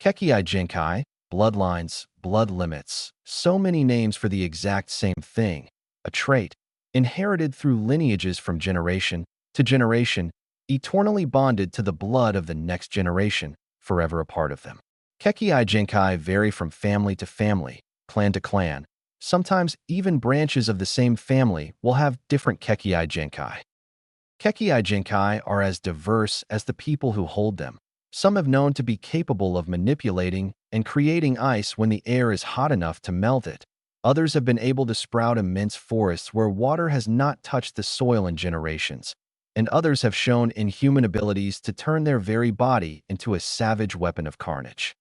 Kekii Jinkai, bloodlines, blood limits, so many names for the exact same thing, a trait, inherited through lineages from generation to generation, eternally bonded to the blood of the next generation, forever a part of them. Kekii Jinkai vary from family to family, clan to clan. Sometimes even branches of the same family will have different Kekii Jinkai. Kekii Jinkai are as diverse as the people who hold them. Some have known to be capable of manipulating and creating ice when the air is hot enough to melt it. Others have been able to sprout immense forests where water has not touched the soil in generations. And others have shown inhuman abilities to turn their very body into a savage weapon of carnage.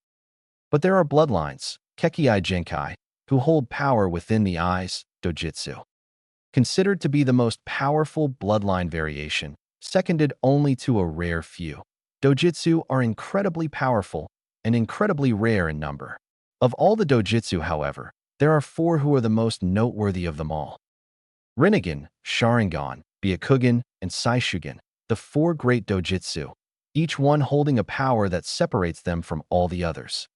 But there are bloodlines, Kekii Jinkai, who hold power within the eyes, dojitsu. Considered to be the most powerful bloodline variation, seconded only to a rare few. Dojitsu are incredibly powerful and incredibly rare in number. Of all the dojitsu, however, there are four who are the most noteworthy of them all. Rinnegan, Sharingan, Byakugan, and Seishougan, the four great dojitsu, each one holding a power that separates them from all the others.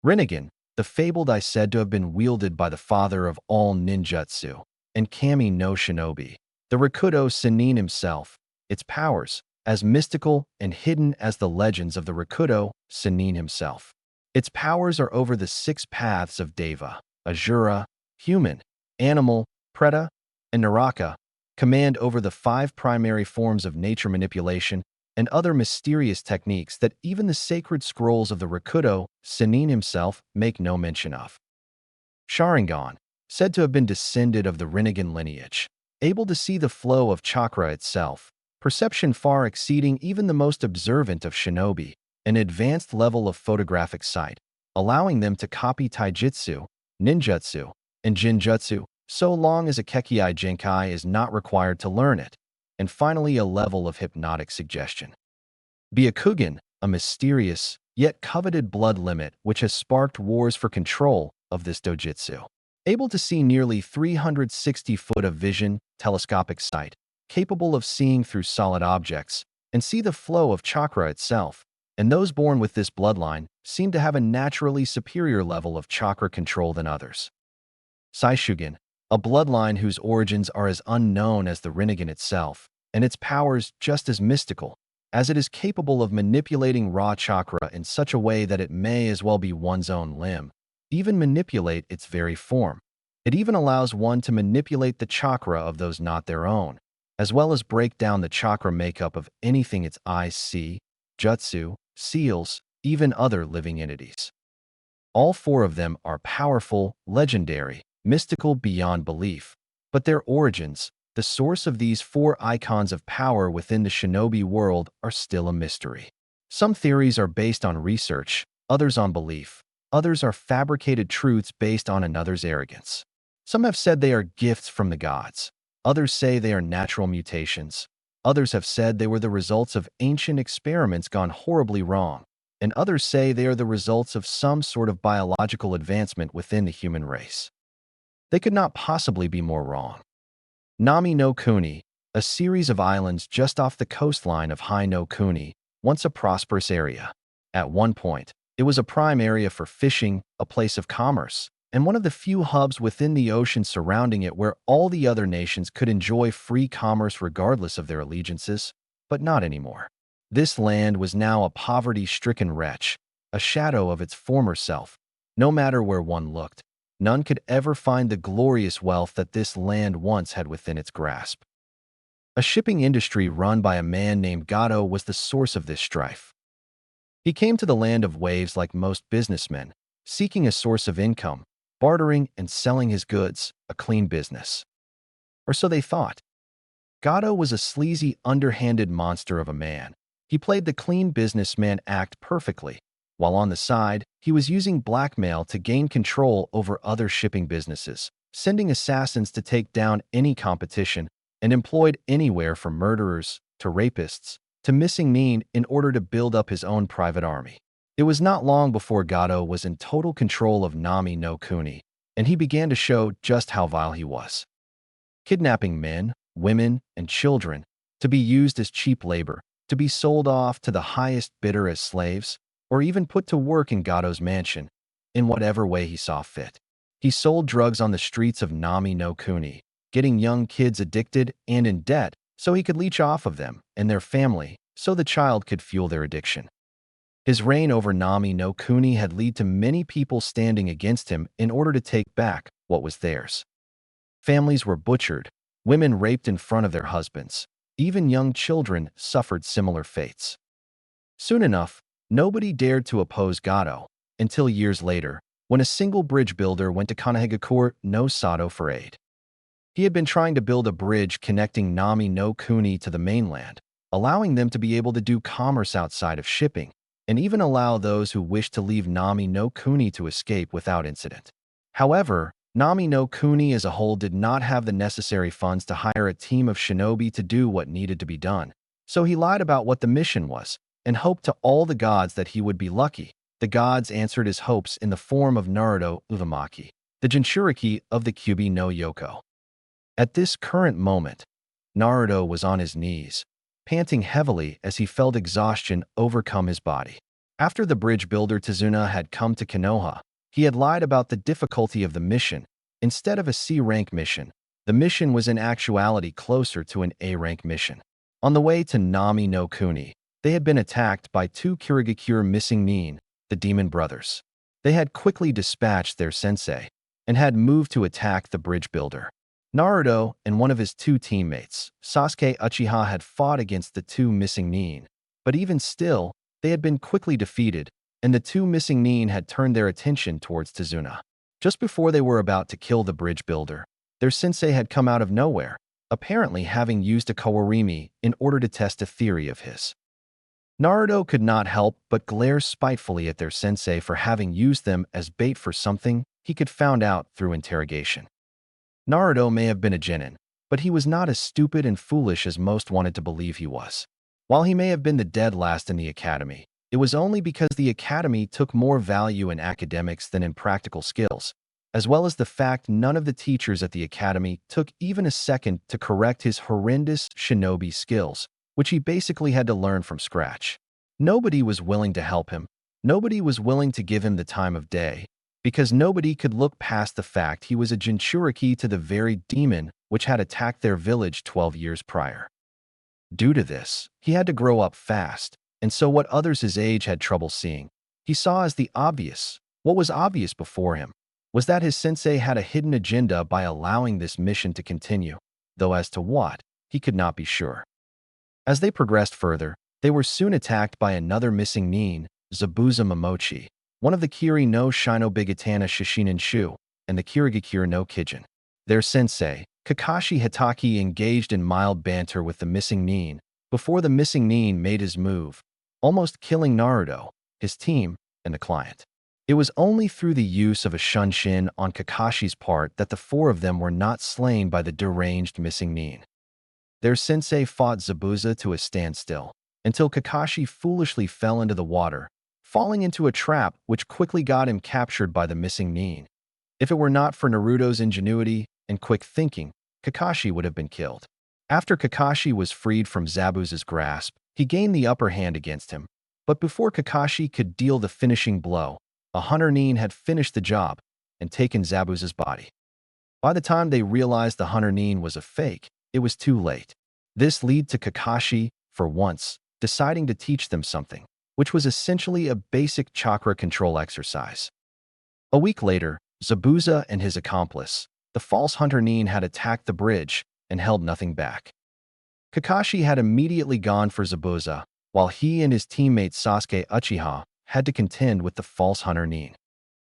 Rinnegan, the fabled eye said to have been wielded by the father of all ninjutsu, and Kami no Shinobi, the Rakudo Sannin himself, its powers, as mystical and hidden as the legends of the Rakudo Sannin himself. Its powers are over the 6 paths of Deva, Asura, human, animal, Preta, and Naraka, command over the 5 primary forms of nature manipulation and other mysterious techniques that even the sacred scrolls of the Rakudo Sannin himself make no mention of. Sharingan, said to have been descended of the Rinnegan lineage, able to see the flow of chakra itself, perception far exceeding even the most observant of shinobi, an advanced level of photographic sight, allowing them to copy taijutsu, ninjutsu, and jinjutsu so long as a Kekii Jinkai is not required to learn it, and finally a level of hypnotic suggestion. Byakugan, a mysterious, yet coveted blood limit which has sparked wars for control of this dojitsu. Able to see nearly 360 foot of vision, telescopic sight, capable of seeing through solid objects, and see the flow of chakra itself, and those born with this bloodline seem to have a naturally superior level of chakra control than others. Seishougan, a bloodline whose origins are as unknown as the Rinnegan itself, and its powers just as mystical, as it is capable of manipulating raw chakra in such a way that it may as well be one's own limb, even manipulate its very form. It even allows one to manipulate the chakra of those not their own, as well as break down the chakra makeup of anything its eyes see, jutsu, seals, even other living entities. All 4 of them are powerful, legendary, mystical beyond belief, but their origins, the source of these 4 icons of power within the shinobi world, are still a mystery. Some theories are based on research, others on belief, others are fabricated truths based on another's arrogance. Some have said they are gifts from the gods, others say they are natural mutations, others have said they were the results of ancient experiments gone horribly wrong, and others say they are the results of some sort of biological advancement within the human race. They could not possibly be more wrong. Nami no Kuni, a series of islands just off the coastline of Hai no Kuni, once a prosperous area. At one point, it was a prime area for fishing, a place of commerce, and one of the few hubs within the ocean surrounding it where all the other nations could enjoy free commerce regardless of their allegiances, but not anymore. This land was now a poverty-stricken wretch, a shadow of its former self. No matter where one looked, none could ever find the glorious wealth that this land once had within its grasp. A shipping industry run by a man named Gato was the source of this strife. He came to the land of waves like most businessmen, seeking a source of income, bartering and selling his goods, a clean business. Or so they thought. Gato was a sleazy, underhanded monster of a man. He played the clean businessman act perfectly, while on the side, he was using blackmail to gain control over other shipping businesses, sending assassins to take down any competition, and employed anywhere from murderers to rapists to missing men in order to build up his own private army. It was not long before Gato was in total control of Nami no Kuni, and he began to show just how vile he was. Kidnapping men, women, and children to be used as cheap labor, to be sold off to the highest bidder as slaves, or even put to work in Gado's mansion, in whatever way he saw fit. He sold drugs on the streets of Nami no Kuni, getting young kids addicted and in debt so he could leech off of them and their family so the child could fuel their addiction. His reign over Nami no Kuni had led to many people standing against him in order to take back what was theirs. Families were butchered, women raped in front of their husbands, even young children suffered similar fates. Soon enough, nobody dared to oppose Gado, until years later, when a single bridge builder went to Kanehagakure no Sato for aid. He had been trying to build a bridge connecting Nami no Kuni to the mainland, allowing them to be able to do commerce outside of shipping, and even allow those who wished to leave Nami no Kuni to escape without incident. However, Nami no Kuni as a whole did not have the necessary funds to hire a team of shinobi to do what needed to be done, so he lied about what the mission was, and hoped to all the gods that he would be lucky. The gods answered his hopes in the form of Naruto Uzumaki, the Jinchuriki of the Kyubi no Yoko. At this current moment, Naruto was on his knees, panting heavily as he felt exhaustion overcome his body. After the bridge builder Tazuna had come to Konoha, he had lied about the difficulty of the mission. Instead of a C-rank mission, the mission was in actuality closer to an A-rank mission. On the way to Nami no Kuni, they had been attacked by two Kirigakure missing nin, the demon brothers. They had quickly dispatched their sensei and had moved to attack the bridge builder. Naruto and one of his two teammates, Sasuke Uchiha, had fought against the two missing nin, but even still, they had been quickly defeated, and the two missing nin had turned their attention towards Tazuna. Just before they were about to kill the bridge builder, their sensei had come out of nowhere, apparently having used a kawarimi in order to test a theory of his. Naruto could not help but glare spitefully at their sensei for having used them as bait for something he could found out through interrogation. Naruto may have been a genin, but he was not as stupid and foolish as most wanted to believe he was. While he may have been the dead last in the academy, it was only because the academy took more value in academics than in practical skills, as well as the fact none of the teachers at the academy took even a second to correct his horrendous shinobi skills, which he basically had to learn from scratch. Nobody was willing to help him. Nobody was willing to give him the time of day, because nobody could look past the fact he was a Jinchuriki to the very demon which had attacked their village 12 years prior. Due to this, he had to grow up fast, and so what others his age had trouble seeing, he saw as the obvious. What was obvious before him was that his sensei had a hidden agenda by allowing this mission to continue, though as to what, he could not be sure. As they progressed further, they were soon attacked by another missing nin, Zabuza Momochi, one of the Kiri no Shinobigatana Shishinin Shu, and the Kirigakure no Kijin. Their sensei, Kakashi Hitaki, engaged in mild banter with the missing nin before the missing nin made his move, almost killing Naruto, his team, and the client. It was only through the use of a shunshin on Kakashi's part that the four of them were not slain by the deranged missing nin. Their sensei fought Zabuza to a standstill, until Kakashi foolishly fell into the water, falling into a trap which quickly got him captured by the missing nin. If it were not for Naruto's ingenuity and quick thinking, Kakashi would have been killed. After Kakashi was freed from Zabuza's grasp, he gained the upper hand against him, but before Kakashi could deal the finishing blow, a hunter nin had finished the job and taken Zabuza's body. By the time they realized the hunter nin was a fake, it was too late. This led to Kakashi, for once, deciding to teach them something, which was essentially a basic chakra control exercise. A week later, Zabuza and his accomplice, the false hunter nin, had attacked the bridge and held nothing back. Kakashi had immediately gone for Zabuza, while he and his teammate Sasuke Uchiha had to contend with the false hunter nin.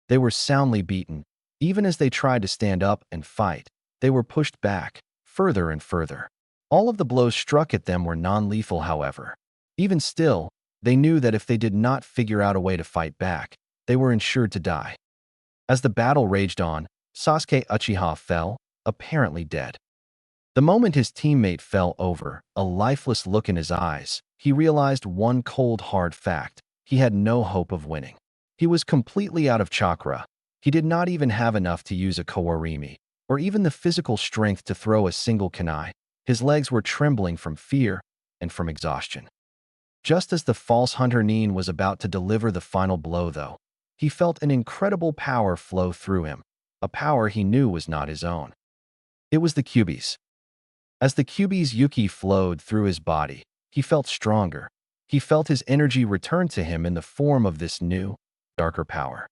They were soundly beaten. Even as they tried to stand up and fight, they were pushed back, further and further. All of the blows struck at them were non-lethal, however. Even still, they knew that if they did not figure out a way to fight back, they were ensured to die. As the battle raged on, Sasuke Uchiha fell, apparently dead. The moment his teammate fell over, a lifeless look in his eyes, he realized one cold, hard fact: he had no hope of winning. He was completely out of chakra. He did not even have enough to use a kawarimi, or even the physical strength to throw a single kunai. His legs were trembling from fear and from exhaustion. Just as the false hunter Nin was about to deliver the final blow, though, he felt an incredible power flow through him, a power he knew was not his own. It was the Kyuubi's. As the Kyuubi's Yuki flowed through his body, he felt stronger. He felt his energy return to him in the form of this new, darker power.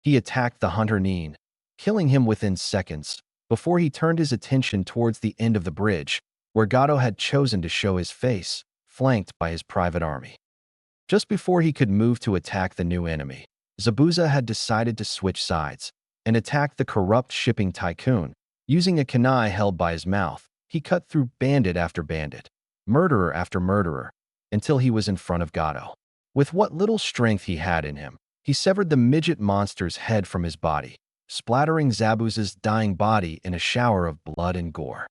He attacked the hunter Nin, killing him within seconds, before he turned his attention towards the end of the bridge, where Gato had chosen to show his face, flanked by his private army. Just before he could move to attack the new enemy, Zabuza had decided to switch sides and attack the corrupt shipping tycoon. Using a kunai held by his mouth, he cut through bandit after bandit, murderer after murderer, until he was in front of Gato. With what little strength he had in him, he severed the midget monster's head from his body, splattering Zabuza's dying body in a shower of blood and gore.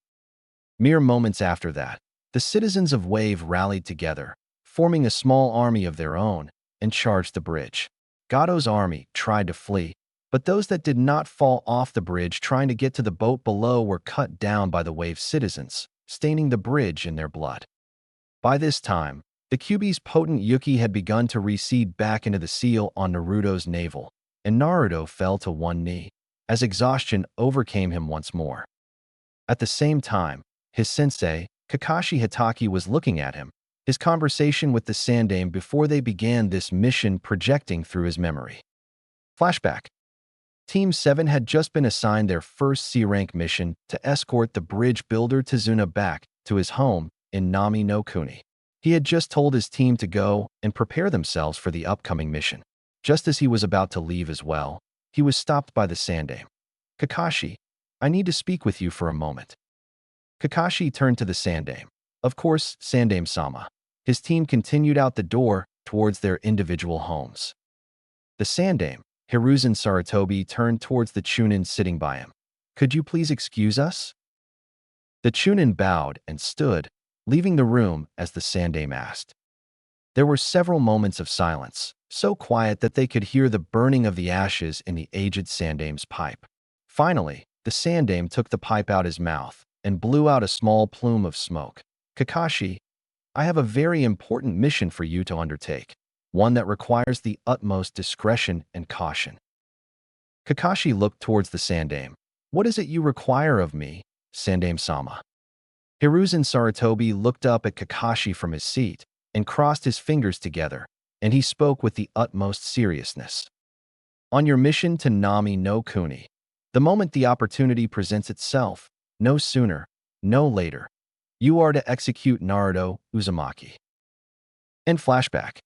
Mere moments after that, the citizens of Wave rallied together, forming a small army of their own, and charged the bridge. Gato's army tried to flee, but those that did not fall off the bridge trying to get to the boat below were cut down by the Wave citizens, staining the bridge in their blood. By this time, the Kyuubi's potent Yuki had begun to recede back into the seal on Naruto's navel, and Naruto fell to one knee, as exhaustion overcame him once more. At the same time, his sensei, Kakashi Hitaki, was looking at him, his conversation with the Sandaime before they began this mission projecting through his memory. Flashback. Team 7 had just been assigned their first C-rank mission to escort the bridge builder Tazuna back to his home in Nami no Kuni. He had just told his team to go and prepare themselves for the upcoming mission. Just as he was about to leave as well, he was stopped by the Sandaime. Kakashi, I need to speak with you for a moment. Kakashi turned to the Sandaime. Of course, Sandaime-sama. His team continued out the door towards their individual homes. The Sandaime, Hiruzen Sarutobi, turned towards the Chunin sitting by him. Could you please excuse us? The Chunin bowed and stood, leaving the room as the Sandaime asked. There were several moments of silence, so quiet that they could hear the burning of the ashes in the aged Sandaime's pipe. Finally, the Sandaime took the pipe out his mouth and blew out a small plume of smoke. Kakashi, I have a very important mission for you to undertake, one that requires the utmost discretion and caution. Kakashi looked towards the Sandaime. What is it you require of me, Sandaime-sama? Hiruzen Sarutobi looked up at Kakashi from his seat and crossed his fingers together, and he spoke with the utmost seriousness. On your mission to Nami no Kuni, the moment the opportunity presents itself, no sooner, no later, you are to execute Naruto Uzumaki. And flashback.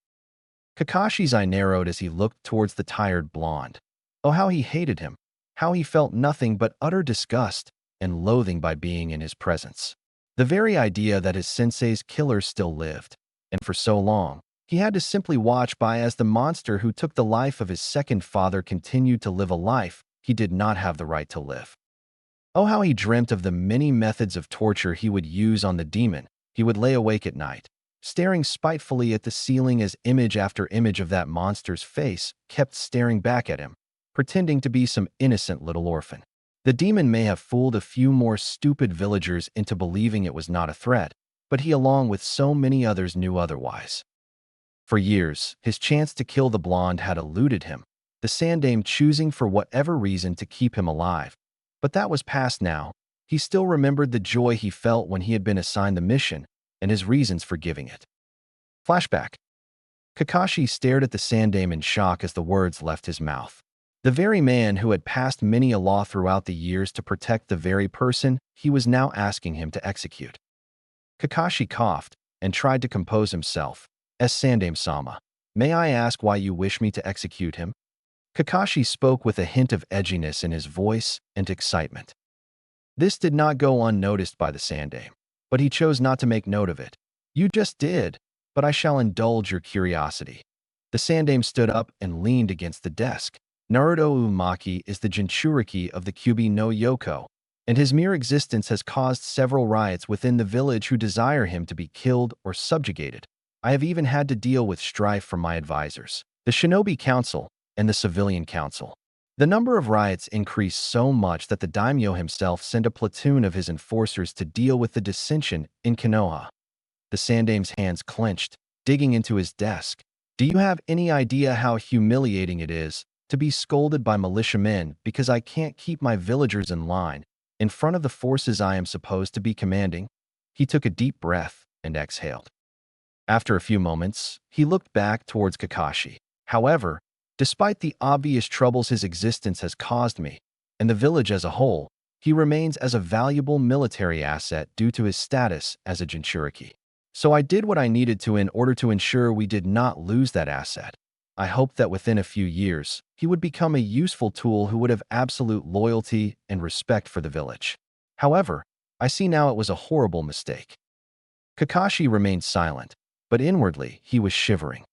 Kakashi's eye narrowed as he looked towards the tired blonde. Oh, how he hated him, how he felt nothing but utter disgust and loathing by being in his presence. The very idea that his sensei's killer still lived, and for so long, he had to simply watch by as the monster who took the life of his second father continued to live a life he did not have the right to live. Oh, how he dreamt of the many methods of torture he would use on the demon. He would lay awake at night, staring spitefully at the ceiling as image after image of that monster's face kept staring back at him, pretending to be some innocent little orphan. The demon may have fooled a few more stupid villagers into believing it was not a threat, but he, along with so many others, knew otherwise. For years, his chance to kill the blonde had eluded him, the Sandaime choosing for whatever reason to keep him alive. But that was past now. He still remembered the joy he felt when he had been assigned the mission and his reasons for giving it. Flashback. Kakashi stared at the Sandaime in shock as the words left his mouth. The very man who had passed many a law throughout the years to protect the very person he was now asking him to execute. Kakashi coughed and tried to compose himself. As Sandaime-sama, may I ask why you wish me to execute him? Kakashi spoke with a hint of edginess in his voice and excitement. This did not go unnoticed by the Sandaime, but he chose not to make note of it. You just did, but I shall indulge your curiosity. The Sandaime stood up and leaned against the desk. Naruto Uzumaki is the Jinchuriki of the Kyuubi no Yoko, and his mere existence has caused several riots within the village who desire him to be killed or subjugated. I have even had to deal with strife from my advisors, the Shinobi Council and the Civilian Council. The number of riots increased so much that the daimyo himself sent a platoon of his enforcers to deal with the dissension in Konoha. The Sandaime's hands clenched, digging into his desk. Do you have any idea how humiliating it is to be scolded by militiamen because I can't keep my villagers in line in front of the forces I am supposed to be commanding? He took a deep breath and exhaled. After a few moments, he looked back towards Kakashi. However, despite the obvious troubles his existence has caused me, and the village as a whole, he remains as a valuable military asset due to his status as a Jinchuriki. So I did what I needed to in order to ensure we did not lose that asset. I hoped that within a few years, he would become a useful tool who would have absolute loyalty and respect for the village. However, I see now it was a horrible mistake. Kakashi remained silent, but inwardly he was shivering.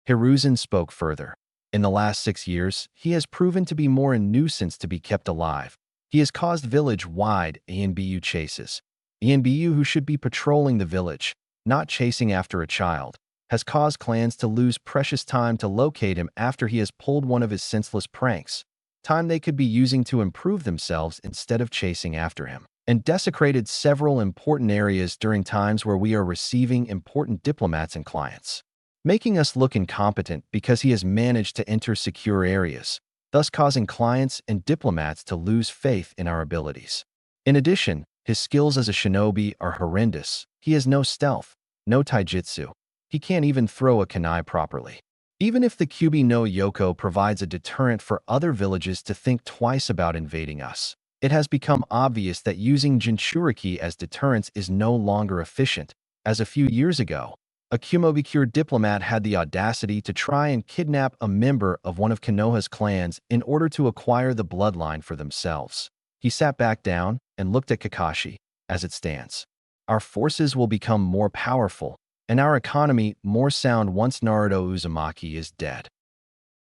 Hiruzen spoke further. In the last 6 years, he has proven to be more a nuisance to be kept alive. He has caused village-wide ANBU chases. ANBU, who should be patrolling the village, not chasing after a child, has caused clans to lose precious time to locate him after he has pulled one of his senseless pranks, time they could be using to improve themselves instead of chasing after him, and desecrated several important areas during times where we are receiving important diplomats and clients, making us look incompetent because he has managed to enter secure areas, thus causing clients and diplomats to lose faith in our abilities. In addition, his skills as a shinobi are horrendous. He has no stealth, no taijutsu. He can't even throw a kunai properly. Even if the Kyubi no Yoko provides a deterrent for other villages to think twice about invading us, it has become obvious that using Jinchuriki as deterrence is no longer efficient, as a few years ago, a Kumobikure diplomat had the audacity to try and kidnap a member of one of Konoha's clans in order to acquire the bloodline for themselves. He sat back down and looked at Kakashi. As it stands, our forces will become more powerful, and our economy more sound once Naruto Uzumaki is dead.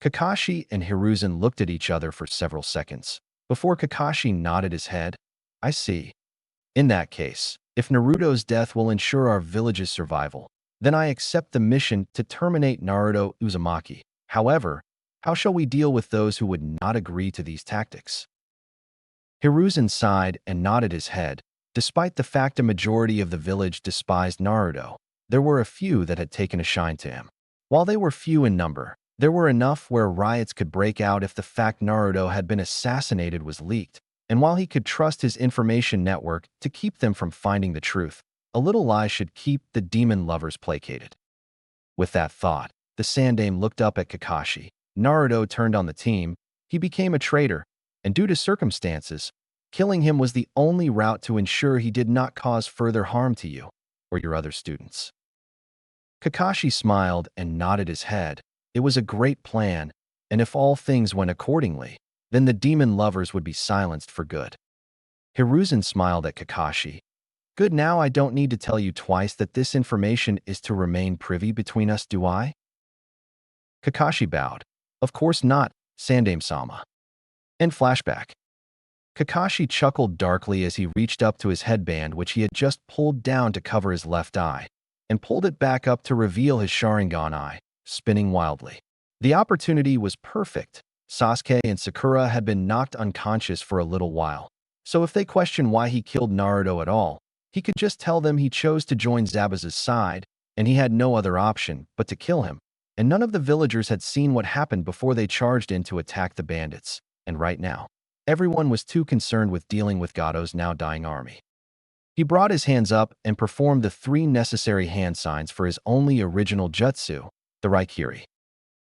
Kakashi and Hiruzen looked at each other for several seconds. Before Kakashi nodded his head, I see. In that case, if Naruto's death will ensure our village's survival, then I accept the mission to terminate Naruto Uzumaki. However, how shall we deal with those who would not agree to these tactics? Hiruzen sighed and nodded his head. Despite the fact a majority of the village despised Naruto, there were a few that had taken a shine to him. While they were few in number, there were enough where riots could break out if the fact Naruto had been assassinated was leaked, and while he could trust his information network to keep them from finding the truth, a little lie should keep the demon lovers placated. With that thought, the Sandaime looked up at Kakashi. Naruto turned on the team. He became a traitor, and due to circumstances, killing him was the only route to ensure he did not cause further harm to you or your other students. Kakashi smiled and nodded his head. It was a great plan, and if all things went accordingly, then the demon lovers would be silenced for good. Hiruzen smiled at Kakashi. Good, now I don't need to tell you twice that this information is to remain privy between us, do I? Kakashi bowed. Of course not, Sandaime-sama. In flashback, Kakashi chuckled darkly as he reached up to his headband, which he had just pulled down to cover his left eye, and pulled it back up to reveal his Sharingan eye, spinning wildly. The opportunity was perfect. Sasuke and Sakura had been knocked unconscious for a little while, so if they questioned why he killed Naruto at all, he could just tell them he chose to join Zabuza's side, and he had no other option but to kill him, and none of the villagers had seen what happened before they charged in to attack the bandits, and right now, everyone was too concerned with dealing with Gato's now dying army. He brought his hands up and performed the 3 necessary hand signs for his only original jutsu, the Raikiri.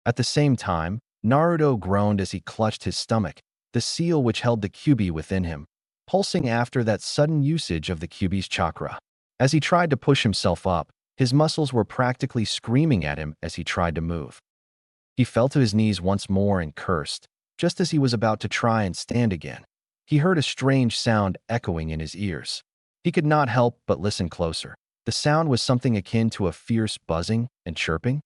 At the same time, Naruto groaned as he clutched his stomach, the seal which held the Kyubi within him, pulsing after that sudden usage of the Kyubi's chakra. As he tried to push himself up, his muscles were practically screaming at him as he tried to move. He fell to his knees once more and cursed. Just as he was about to try and stand again, he heard a strange sound echoing in his ears. He could not help but listen closer. The sound was something akin to a fierce buzzing and chirping.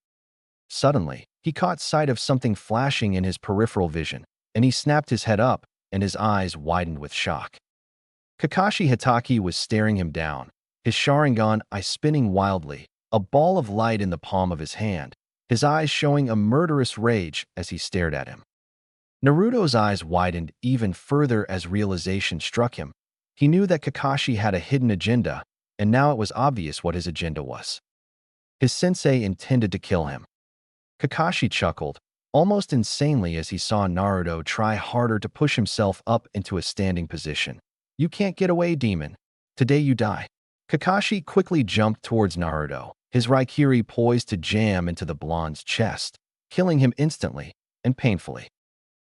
Suddenly, he caught sight of something flashing in his peripheral vision, and he snapped his head up, and his eyes widened with shock. Kakashi Hitaki was staring him down, his Sharingan eye spinning wildly, a ball of light in the palm of his hand, his eyes showing a murderous rage as he stared at him. Naruto's eyes widened even further as realization struck him. He knew that Kakashi had a hidden agenda, and now it was obvious what his agenda was. His sensei intended to kill him. Kakashi chuckled, almost insanely as he saw Naruto try harder to push himself up into a standing position. You can't get away, demon. Today you die. Kakashi quickly jumped towards Naruto, his Raikiri poised to jam into the blonde's chest, killing him instantly and painfully.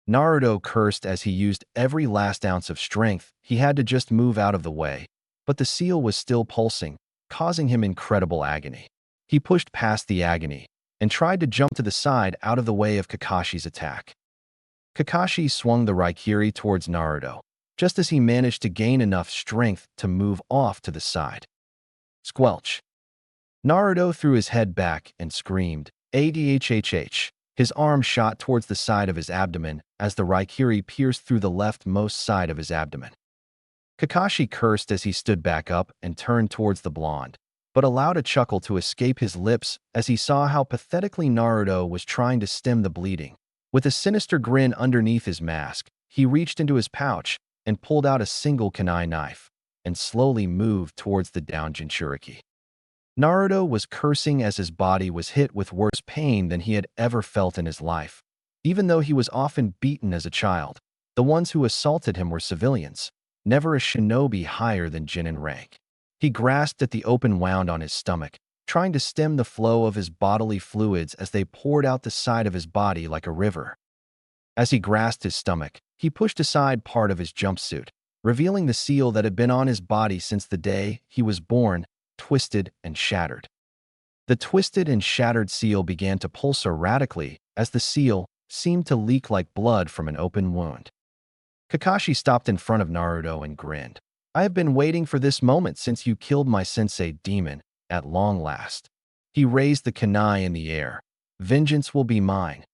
Naruto cursed as he used every last ounce of strength. He had to just move out of the way, but the seal was still pulsing, causing him incredible agony. He pushed past the agony and tried to jump to the side out of the way of Kakashi's attack. Kakashi swung the Raikiri towards Naruto, just as he managed to gain enough strength to move off to the side. Squelch. Naruto threw his head back and screamed, "Adhhh." His arm shot towards the side of his abdomen as the Raikiri pierced through the leftmost side of his abdomen. Kakashi cursed as he stood back up and turned towards the blonde, but allowed a chuckle to escape his lips as he saw how pathetically Naruto was trying to stem the bleeding. With a sinister grin underneath his mask, he reached into his pouch and pulled out a single kunai knife and slowly moved towards the downed Jinchuriki. Naruto was cursing as his body was hit with worse pain than he had ever felt in his life. Even though he was often beaten as a child, the ones who assaulted him were civilians, never a shinobi higher than Jin in rank. He grasped at the open wound on his stomach, trying to stem the flow of his bodily fluids as they poured out the side of his body like a river. As he grasped his stomach, he pushed aside part of his jumpsuit, revealing the seal that had been on his body since the day he was born, twisted and shattered. The twisted and shattered seal began to pulse erratically as the seal seemed to leak like blood from an open wound. Kakashi stopped in front of Naruto and grinned. "I have been waiting for this moment since you killed my sensei demon, at long last." He raised the kunai in the air. "Vengeance will be mine."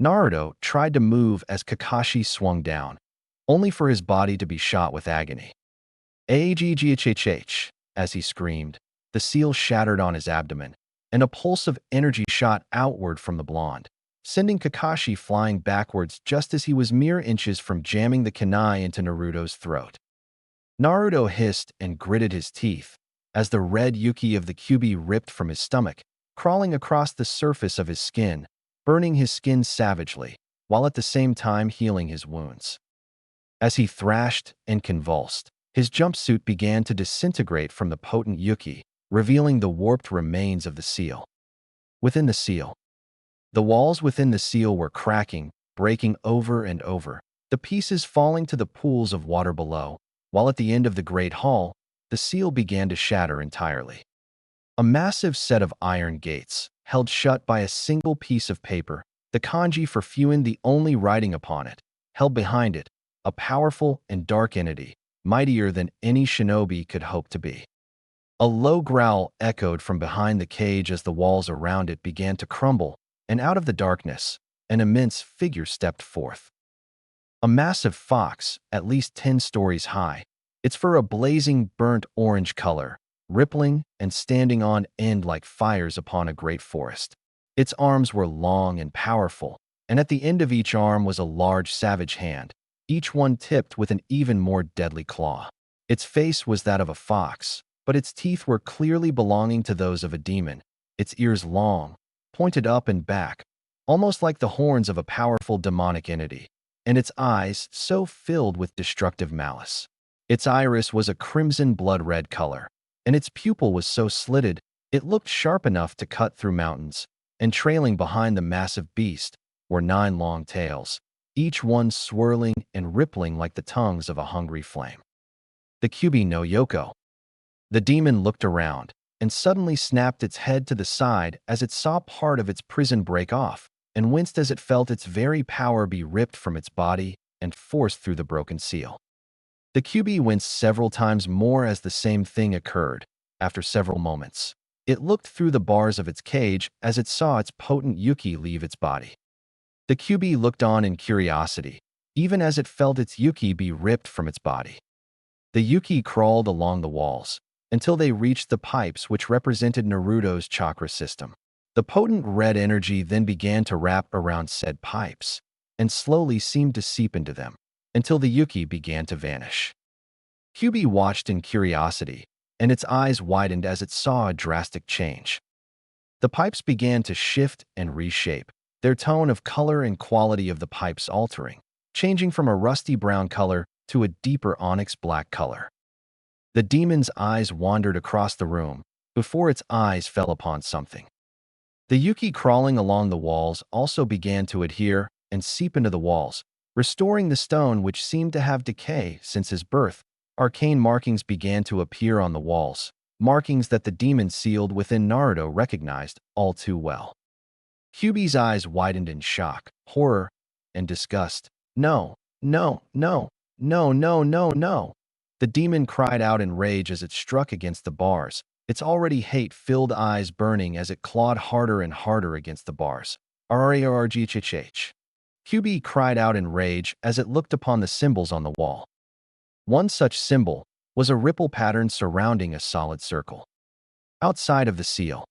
Naruto tried to move as Kakashi swung down, only for his body to be shot with agony. "Agghhh." As he screamed, the seal shattered on his abdomen, and a pulse of energy shot outward from the blonde, sending Kakashi flying backwards just as he was mere inches from jamming the kunai into Naruto's throat. Naruto hissed and gritted his teeth as the red yuki of the Kyuubi ripped from his stomach, crawling across the surface of his skin, burning his skin savagely, while at the same time healing his wounds. As he thrashed and convulsed, his jumpsuit began to disintegrate from the potent yuki, revealing the warped remains of the seal. Within the seal, the walls within the seal were cracking, breaking over and over, the pieces falling to the pools of water below, while at the end of the great hall, the seal began to shatter entirely. A massive set of iron gates, held shut by a single piece of paper, the kanji for Fuin the only writing upon it, held behind it, a powerful and dark entity, mightier than any shinobi could hope to be. A low growl echoed from behind the cage as the walls around it began to crumble, and out of the darkness, an immense figure stepped forth. A massive fox, at least 10 stories high, its fur a blazing burnt orange color, rippling and standing on end like fires upon a great forest. Its arms were long and powerful, and at the end of each arm was a large savage hand, each one tipped with an even more deadly claw. Its face was that of a fox, but its teeth were clearly belonging to those of a demon, its ears long, pointed up and back, almost like the horns of a powerful demonic entity, and its eyes so filled with destructive malice. Its iris was a crimson blood-red color, and its pupil was so slitted it looked sharp enough to cut through mountains, and trailing behind the massive beast were 9 long tails, each one swirling and rippling like the tongues of a hungry flame. The Kyuubi no Yoko. The demon looked around and suddenly snapped its head to the side as it saw part of its prison break off, and winced as it felt its very power be ripped from its body and forced through the broken seal. The Kyuubi winced several times more as the same thing occurred. After several moments, it looked through the bars of its cage as it saw its potent yuki leave its body. The Kyuubi looked on in curiosity, even as it felt its yuki be ripped from its body. The yuki crawled along the walls until they reached the pipes which represented Naruto's chakra system. The potent red energy then began to wrap around said pipes and slowly seemed to seep into them until the yuki began to vanish. Kyuubi watched in curiosity, and its eyes widened as it saw a drastic change. The pipes began to shift and reshape, their tone of color and quality of the pipes altering, changing from a rusty brown color to a deeper onyx black color. The demon's eyes wandered across the room before its eyes fell upon something. The Yuki crawling along the walls also began to adhere and seep into the walls, restoring the stone which seemed to have decay since his birth. Arcane markings began to appear on the walls, markings that the demon sealed within Naruto recognized all too well. Kyuubi's eyes widened in shock, horror, and disgust. No, no, no, no, no, no, no. The demon cried out in rage as it struck against the bars, its already hate-filled eyes burning as it clawed harder and harder against the bars. Rarghch. Kyuubi cried out in rage as it looked upon the symbols on the wall. One such symbol was a ripple pattern surrounding a solid circle. Outside of the seal,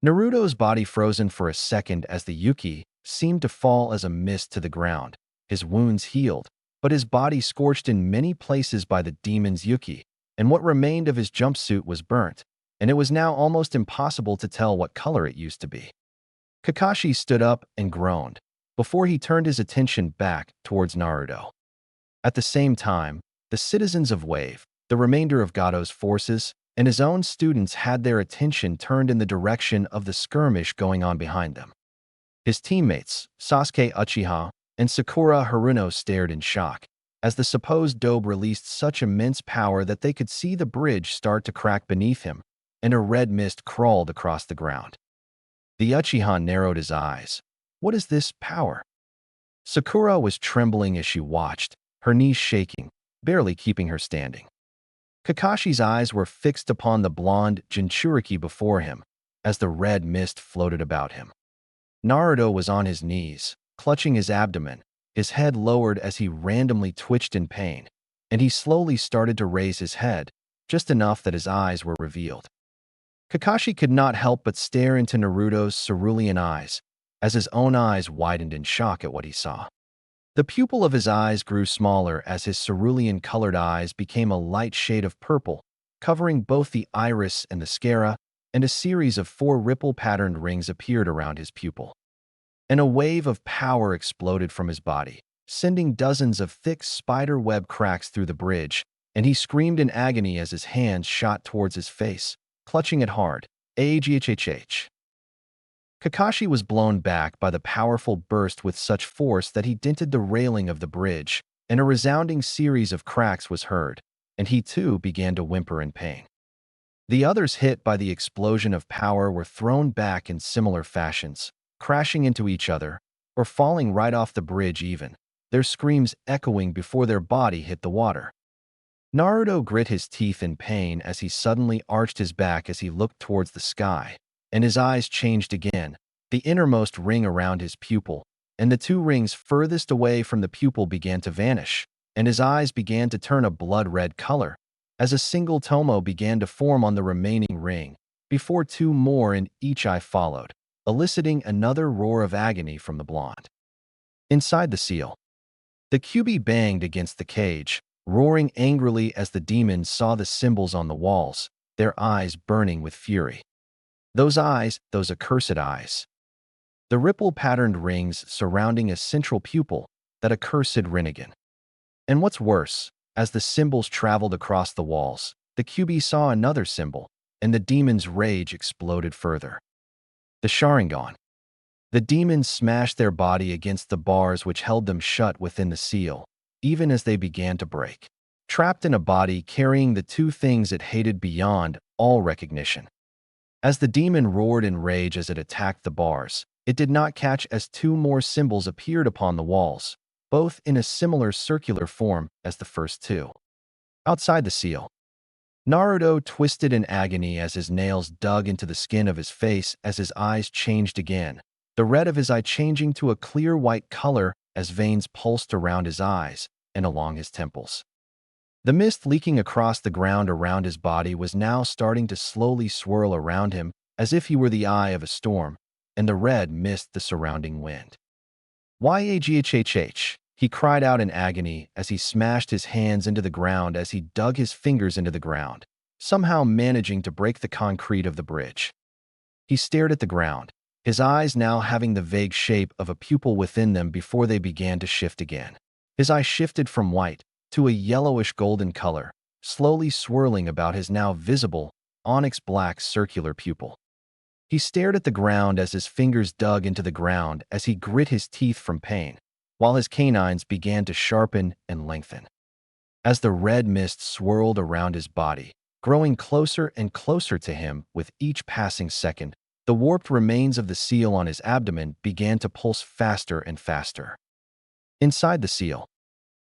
Naruto's body frozen for a second as the Yuki seemed to fall as a mist to the ground. His wounds healed, but his body scorched in many places by the demon's Yuki, and what remained of his jumpsuit was burnt, and it was now almost impossible to tell what color it used to be. Kakashi stood up and groaned before he turned his attention back towards Naruto. At the same time, the citizens of Wave, the remainder of Gato's forces, and his own students had their attention turned in the direction of the skirmish going on behind them. His teammates, Sasuke Uchiha and Sakura Haruno, stared in shock as the supposed dobe released such immense power that they could see the bridge start to crack beneath him, and a red mist crawled across the ground. The Uchiha narrowed his eyes. What is this power? Sakura was trembling as she watched, her knees shaking, barely keeping her standing. Kakashi's eyes were fixed upon the blonde Jinchuriki before him as the red mist floated about him. Naruto was on his knees, clutching his abdomen, his head lowered as he randomly twitched in pain, and he slowly started to raise his head, just enough that his eyes were revealed. Kakashi could not help but stare into Naruto's cerulean eyes as his own eyes widened in shock at what he saw. The pupil of his eyes grew smaller as his cerulean-colored eyes became a light shade of purple, covering both the iris and the sclera, and a series of 4 ripple-patterned rings appeared around his pupil. And a wave of power exploded from his body, sending dozens of thick spider-web cracks through the bridge, and he screamed in agony as his hands shot towards his face, clutching it hard. Aghhh. Kakashi was blown back by the powerful burst with such force that he dented the railing of the bridge, and a resounding series of cracks was heard, and he too began to whimper in pain. The others hit by the explosion of power were thrown back in similar fashions, crashing into each other, or falling right off the bridge even, their screams echoing before their body hit the water. Naruto grit his teeth in pain as he suddenly arched his back as he looked towards the sky, and his eyes changed again, the innermost ring around his pupil, and the 2 rings furthest away from the pupil began to vanish, and his eyes began to turn a blood-red color, as a single tomo began to form on the remaining ring, before 2 more in each eye followed, eliciting another roar of agony from the blonde. Inside the seal, the Kyuubi banged against the cage, roaring angrily as the demons saw the symbols on the walls, their eyes burning with fury. Those eyes, those accursed eyes. The ripple-patterned rings surrounding a central pupil, that accursed Rinnegan. And what's worse, as the symbols traveled across the walls, the Kyuubi saw another symbol, and the demon's rage exploded further. The Sharingan. The demons smashed their body against the bars which held them shut within the seal, even as they began to break, trapped in a body carrying the 2 things it hated beyond all recognition. As the demon roared in rage as it attacked the bars, it did not catch as 2 more symbols appeared upon the walls, both in a similar circular form as the first 2. Outside the seal, Naruto twisted in agony as his nails dug into the skin of his face as his eyes changed again, the red of his eye changing to a clear white color as veins pulsed around his eyes and along his temples. The mist leaking across the ground around his body was now starting to slowly swirl around him as if he were the eye of a storm, and the red mist the surrounding wind. Yaghhh, he cried out in agony as he smashed his hands into the ground as he dug his fingers into the ground, somehow managing to break the concrete of the bridge. He stared at the ground, his eyes now having the vague shape of a pupil within them before they began to shift again. His eyes shifted from white to a yellowish golden color, slowly swirling about his now visible, onyx-black circular pupil. He stared at the ground as his fingers dug into the ground as he grit his teeth from pain, while his canines began to sharpen and lengthen. As the red mist swirled around his body, growing closer and closer to him with each passing second, the warped remains of the seal on his abdomen began to pulse faster and faster. Inside the seal,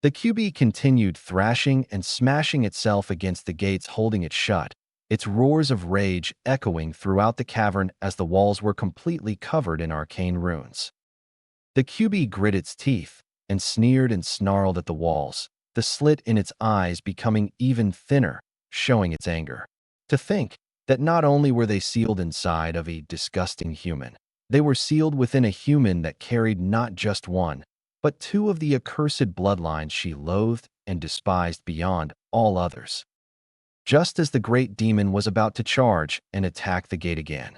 the QB continued thrashing and smashing itself against the gates holding it shut, its roars of rage echoing throughout the cavern as the walls were completely covered in arcane runes. The QB grit its teeth and sneered and snarled at the walls, the slit in its eyes becoming even thinner, showing its anger. To think that not only were they sealed inside of a disgusting human, they were sealed within a human that carried not just one, but two of the accursed bloodlines she loathed and despised beyond all others. Just as the great demon was about to charge and attack the gate again,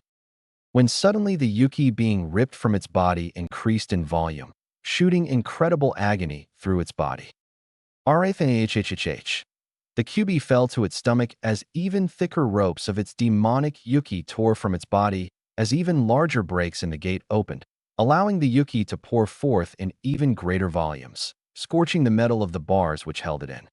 when suddenly the Yuki being ripped from its body increased in volume, shooting incredible agony through its body. RFNHHH. The QB fell to its stomach as even thicker ropes of its demonic Yuki tore from its body as even larger breaks in the gate opened, allowing the Yuki to pour forth in even greater volumes, scorching the metal of the bars which held it in.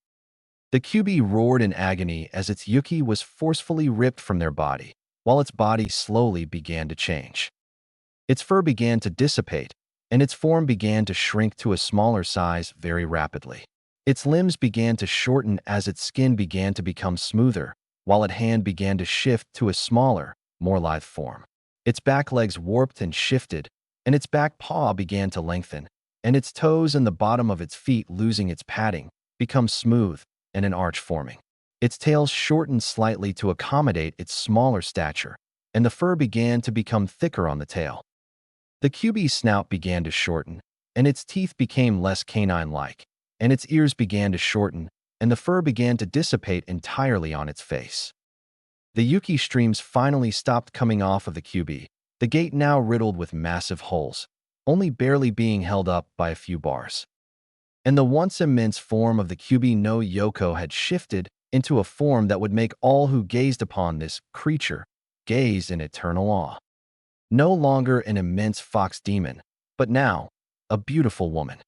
The QB roared in agony as its Yuki was forcefully ripped from their body, while its body slowly began to change. Its fur began to dissipate, and its form began to shrink to a smaller size very rapidly. Its limbs began to shorten as its skin began to become smoother, while its hand began to shift to a smaller, more lithe form. Its back legs warped and shifted, and its back paw began to lengthen, and its toes and the bottom of its feet losing its padding, become smooth, and an arch forming. Its tail shortened slightly to accommodate its smaller stature, and the fur began to become thicker on the tail. The QB's snout began to shorten, and its teeth became less canine-like, and its ears began to shorten, and the fur began to dissipate entirely on its face. The Yuki streams finally stopped coming off of the QB, the gate now riddled with massive holes, only barely being held up by a few bars. And the once immense form of the QB no Yoko had shifted into a form that would make all who gazed upon this creature gaze in eternal awe. No longer an immense fox demon, but now a beautiful woman.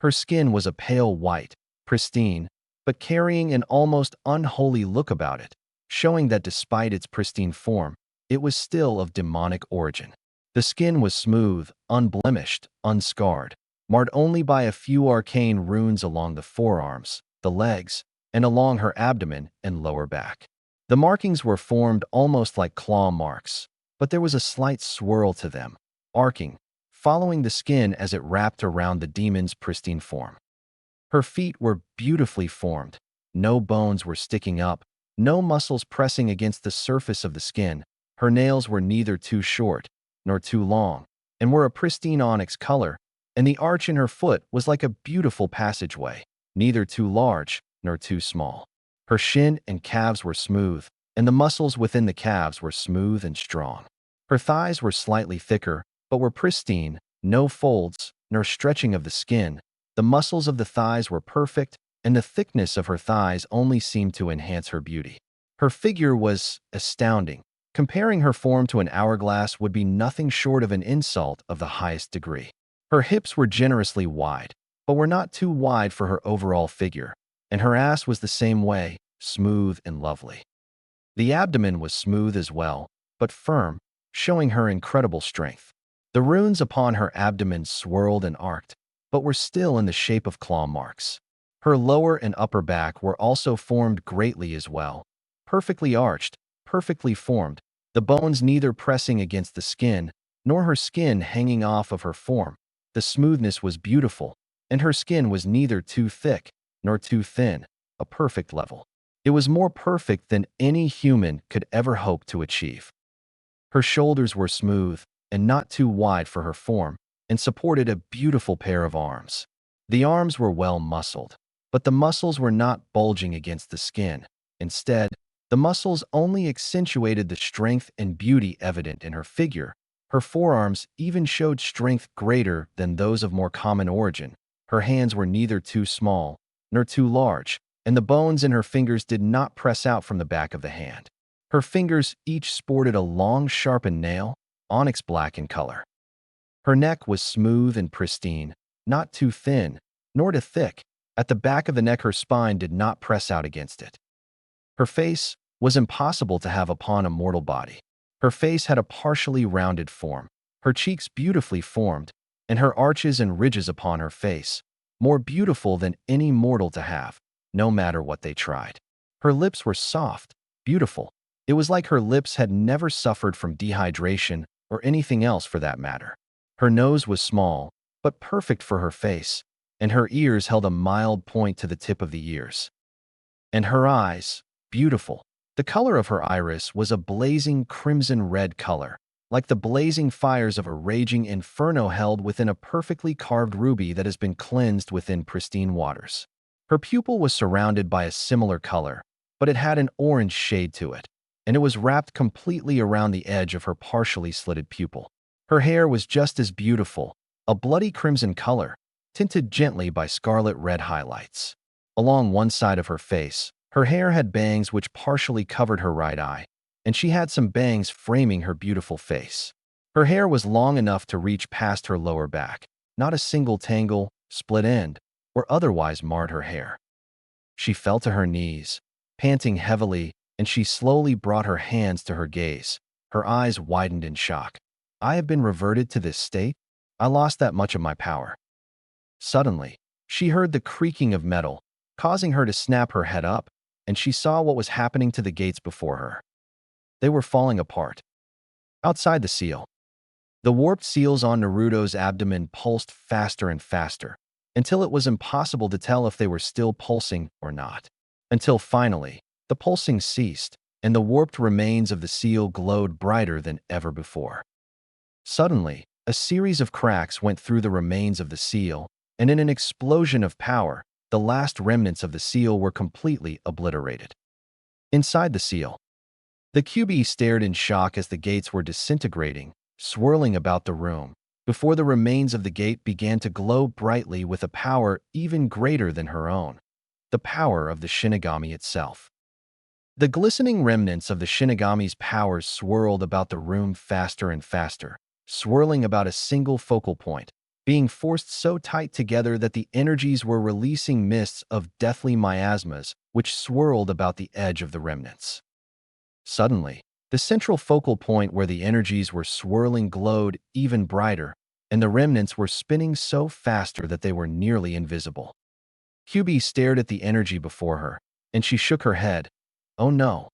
Her skin was a pale white, pristine, but carrying an almost unholy look about it, showing that despite its pristine form, it was still of demonic origin. The skin was smooth, unblemished, unscarred, marred only by a few arcane runes along the forearms, the legs, and along her abdomen and lower back. The markings were formed almost like claw marks, but there was a slight swirl to them, arcing, following the skin as it wrapped around the demon's pristine form. Her feet were beautifully formed. No bones were sticking up, no muscles pressing against the surface of the skin. Her nails were neither too short nor too long, and were a pristine onyx color, and the arch in her foot was like a beautiful passageway, neither too large nor too small. Her shin and calves were smooth, and the muscles within the calves were smooth and strong. Her thighs were slightly thicker, but were pristine, no folds nor stretching of the skin. The muscles of the thighs were perfect, and the thickness of her thighs only seemed to enhance her beauty. Her figure was astounding. Comparing her form to an hourglass would be nothing short of an insult of the highest degree. Her hips were generously wide, but were not too wide for her overall figure, and her ass was the same way, smooth and lovely. The abdomen was smooth as well, but firm, showing her incredible strength. The runes upon her abdomen swirled and arced, but were still in the shape of claw marks. Her lower and upper back were also formed greatly as well, perfectly arched, perfectly formed, the bones neither pressing against the skin, nor her skin hanging off of her form. The smoothness was beautiful, and her skin was neither too thick nor too thin, a perfect level. It was more perfect than any human could ever hope to achieve. Her shoulders were smooth and not too wide for her form, and supported a beautiful pair of arms. The arms were well muscled, but the muscles were not bulging against the skin. Instead, The muscles only accentuated the strength and beauty evident in her figure. Her forearms even showed strength greater than those of more common origin. Her hands were neither too small nor too large, and the bones in her fingers did not press out from the back of the hand. Her fingers each sported a long, sharpened nail, onyx black in color. Her neck was smooth and pristine, not too thin, nor too thick. At the back of the neck, her spine did not press out against it. Her face was impossible to have upon a mortal body. Her face had a partially rounded form, her cheeks beautifully formed, and her arches and ridges upon her face, more beautiful than any mortal to have, no matter what they tried. Her lips were soft, beautiful. It was like her lips had never suffered from dehydration or anything else for that matter. Her nose was small, but perfect for her face, and her ears held a mild point to the tip of the ears. And her eyes, beautiful. The color of her iris was a blazing crimson-red color, like the blazing fires of a raging inferno held within a perfectly carved ruby that has been cleansed within pristine waters. Her pupil was surrounded by a similar color, but it had an orange shade to it, and it was wrapped completely around the edge of her partially slitted pupil. Her hair was just as beautiful, a bloody crimson color, tinted gently by scarlet-red highlights. Along one side of her face, her hair had bangs which partially covered her right eye, and she had some bangs framing her beautiful face. Her hair was long enough to reach past her lower back. Not a single tangle, split end, or otherwise marred her hair. She fell to her knees, panting heavily, and she slowly brought her hands to her gaze. Her eyes widened in shock. I have been reverted to this state? I lost that much of my power. Suddenly, she heard the creaking of metal, causing her to snap her head up, and she saw what was happening to the gates before her. They were falling apart. Outside the seal, the warped seals on Naruto's abdomen pulsed faster and faster, until it was impossible to tell if they were still pulsing or not. Until finally, the pulsing ceased, and the warped remains of the seal glowed brighter than ever before. Suddenly, a series of cracks went through the remains of the seal, and in an explosion of power, the last remnants of the seal were completely obliterated. Inside the seal, the QB stared in shock as the gates were disintegrating, swirling about the room, before the remains of the gate began to glow brightly with a power even greater than her own, the power of the Shinigami itself. The glistening remnants of the Shinigami's powers swirled about the room faster and faster, swirling about a single focal point, being forced so tight together that the energies were releasing mists of deathly miasmas which swirled about the edge of the remnants. Suddenly, the central focal point where the energies were swirling glowed even brighter, and the remnants were spinning so faster that they were nearly invisible. QB stared at the energy before her, and she shook her head. Oh no.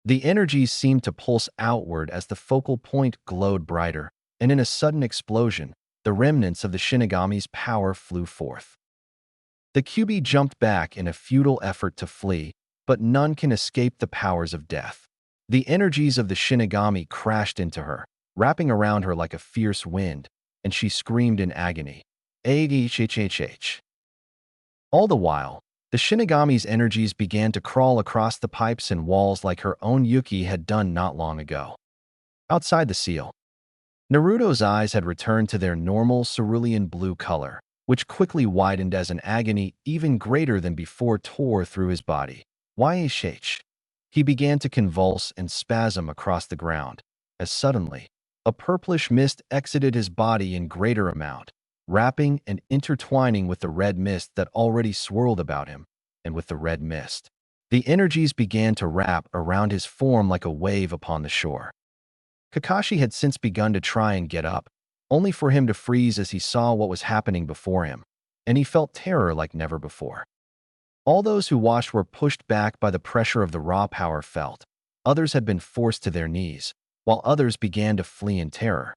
The energies seemed to pulse outward as the focal point glowed brighter, and in a sudden explosion, the remnants of the Shinigami's power flew forth. The QB jumped back in a futile effort to flee, but none can escape the powers of death. The energies of the Shinigami crashed into her, wrapping around her like a fierce wind, and she screamed in agony. Ahhhhh. All the while, the Shinigami's energies began to crawl across the pipes and walls like her own Yuki had done not long ago. Outside the seal, Naruto's eyes had returned to their normal cerulean blue color, which quickly widened as an agony even greater than before tore through his body. Yhh. He began to convulse and spasm across the ground, as suddenly, a purplish mist exited his body in greater amount, wrapping and intertwining with the red mist that already swirled about him, and with the red mist, the energies began to wrap around his form like a wave upon the shore. Kakashi had since begun to try and get up, only for him to freeze as he saw what was happening before him, and he felt terror like never before. All those who watched were pushed back by the pressure of the raw power felt. Others had been forced to their knees, while others began to flee in terror.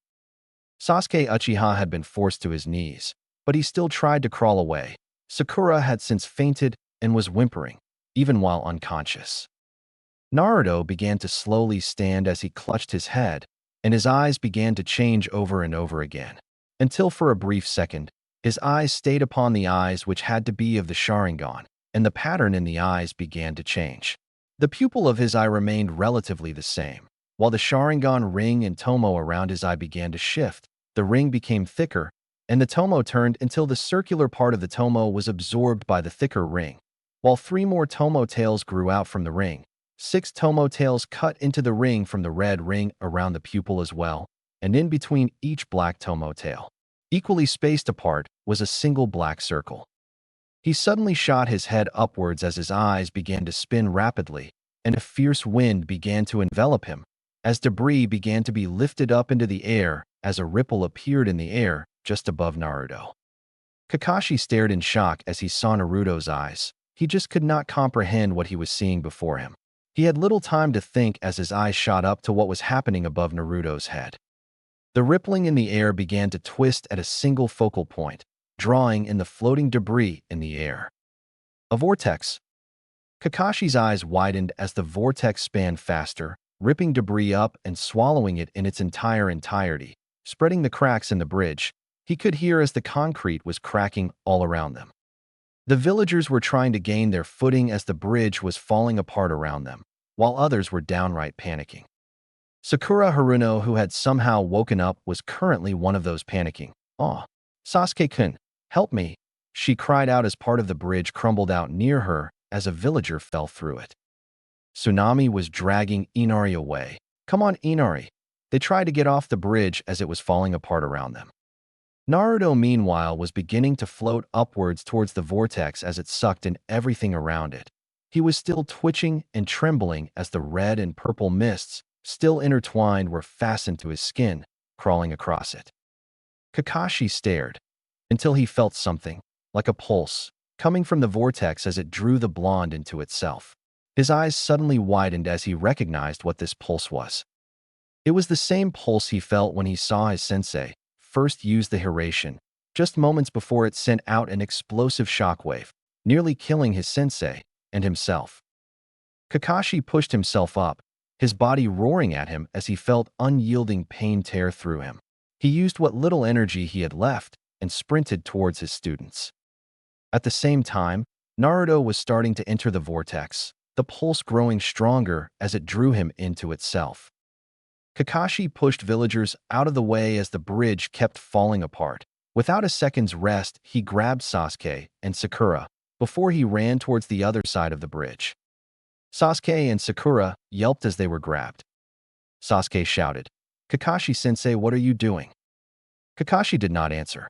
Sasuke Uchiha had been forced to his knees, but he still tried to crawl away. Sakura had since fainted and was whimpering, even while unconscious. Naruto began to slowly stand as he clutched his head, and his eyes began to change over and over again, until for a brief second, his eyes stayed upon the eyes which had to be of the Sharingan, and the pattern in the eyes began to change. The pupil of his eye remained relatively the same. While the Sharingan ring and tomo around his eye began to shift, the ring became thicker, and the tomo turned until the circular part of the tomo was absorbed by the thicker ring. While 3 more tomo tails grew out from the ring, 6 tomo tails cut into the ring from the red ring around the pupil as well, and in between each black tomo tail, equally spaced apart, was a single black circle. He suddenly shot his head upwards as his eyes began to spin rapidly, and a fierce wind began to envelop him, as debris began to be lifted up into the air as a ripple appeared in the air just above Naruto. Kakashi stared in shock as he saw Naruto's eyes. He just could not comprehend what he was seeing before him. He had little time to think as his eyes shot up to what was happening above Naruto's head. The rippling in the air began to twist at a single focal point, drawing in the floating debris in the air. A vortex. Kakashi's eyes widened as the vortex span faster, ripping debris up and swallowing it in its entirety, spreading the cracks in the bridge. He could hear as the concrete was cracking all around them. The villagers were trying to gain their footing as the bridge was falling apart around them, while others were downright panicking. Sakura Haruno, who had somehow woken up, was currently one of those panicking. "Aw, Sasuke-kun, help me," she cried out as part of the bridge crumbled out near her as a villager fell through it. Tsunami was dragging Inari away. "Come on, Inari." They tried to get off the bridge as it was falling apart around them. Naruto, meanwhile, was beginning to float upwards towards the vortex as it sucked in everything around it. He was still twitching and trembling as the red and purple mists, still intertwined, were fastened to his skin, crawling across it. Kakashi stared until he felt something, like a pulse, coming from the vortex as it drew the blonde into itself. His eyes suddenly widened as he recognized what this pulse was. It was the same pulse he felt when he saw his sensei first use the Hiraishin, just moments before it sent out an explosive shockwave, nearly killing his sensei and himself. Kakashi pushed himself up, his body roaring at him as he felt unyielding pain tear through him. He used what little energy he had left and sprinted towards his students. At the same time, Naruto was starting to enter the vortex, the pulse growing stronger as it drew him into itself. Kakashi pushed villagers out of the way as the bridge kept falling apart. Without a second's rest, he grabbed Sasuke and Sakura before he ran towards the other side of the bridge. Sasuke and Sakura yelped as they were grabbed. Sasuke shouted, "Kakashi-sensei, what are you doing?" Kakashi did not answer.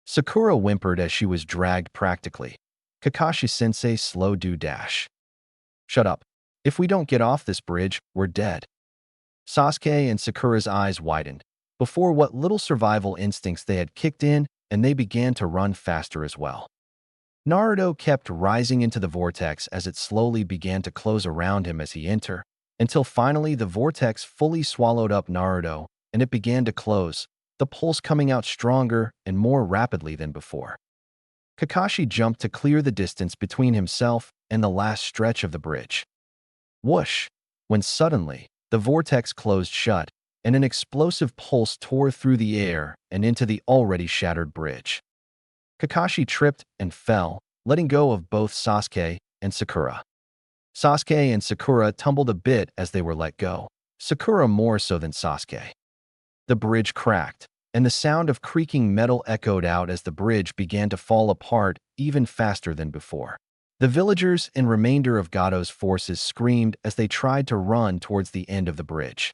Sakura whimpered as she was dragged practically. "Kakashi-sensei, slow do dash." "Shut up. If we don't get off this bridge, we're dead." Sasuke and Sakura's eyes widened before what little survival instincts they had kicked in, and they began to run faster as well. Naruto kept rising into the vortex as it slowly began to close around him as he entered, until finally the vortex fully swallowed up Naruto and it began to close, the pulse coming out stronger and more rapidly than before. Kakashi jumped to clear the distance between himself and the last stretch of the bridge. Whoosh! When suddenly, the vortex closed shut, and an explosive pulse tore through the air and into the already shattered bridge. Kakashi tripped and fell, letting go of both Sasuke and Sakura. Sasuke and Sakura tumbled a bit as they were let go, Sakura more so than Sasuke. The bridge cracked, and the sound of creaking metal echoed out as the bridge began to fall apart even faster than before. The villagers and remainder of Gado's forces screamed as they tried to run towards the end of the bridge.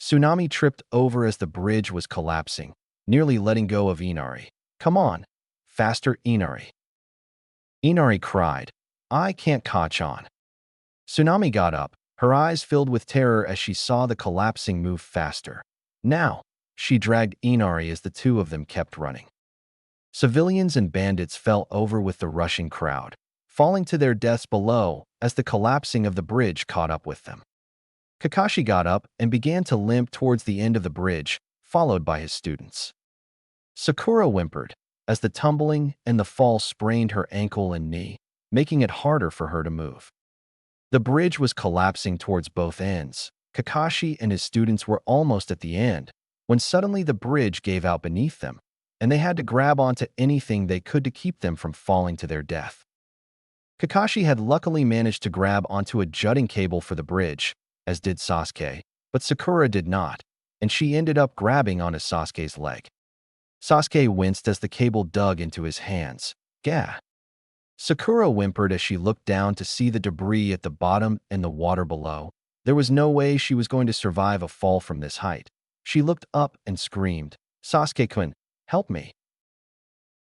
Tsunami tripped over as the bridge was collapsing, nearly letting go of Inari. "Come on, faster, Inari." Inari cried, "I can't catch on." Tsunami got up, her eyes filled with terror as she saw the collapsing move faster. Now, she dragged Inari as the two of them kept running. Civilians and bandits fell over with the rushing crowd, falling to their deaths below as the collapsing of the bridge caught up with them. Kakashi got up and began to limp towards the end of the bridge, followed by his students. Sakura whimpered as the tumbling and the fall sprained her ankle and knee, making it harder for her to move. The bridge was collapsing towards both ends. Kakashi and his students were almost at the end, when suddenly the bridge gave out beneath them, and they had to grab onto anything they could to keep them from falling to their death. Kakashi had luckily managed to grab onto a jutting cable for the bridge, as did Sasuke, but Sakura did not, and she ended up grabbing onto Sasuke's leg. Sasuke winced as the cable dug into his hands. Gah! Sakura whimpered as she looked down to see the debris at the bottom and the water below. There was no way she was going to survive a fall from this height. She looked up and screamed, "Sasuke-kun, help me!"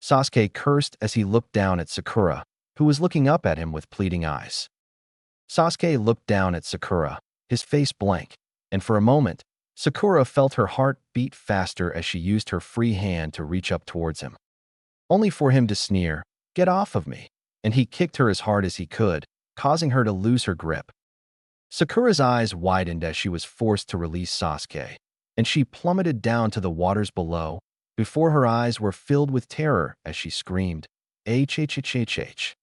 Sasuke cursed as he looked down at Sakura, who was looking up at him with pleading eyes. Sasuke looked down at Sakura, his face blank, and for a moment, Sakura felt her heart beat faster as she used her free hand to reach up towards him. Only for him to sneer, "Get off of me," and he kicked her as hard as he could, causing her to lose her grip. Sakura's eyes widened as she was forced to release Sasuke, and she plummeted down to the waters below, before her eyes were filled with terror as she screamed, "H-H-H-H-H."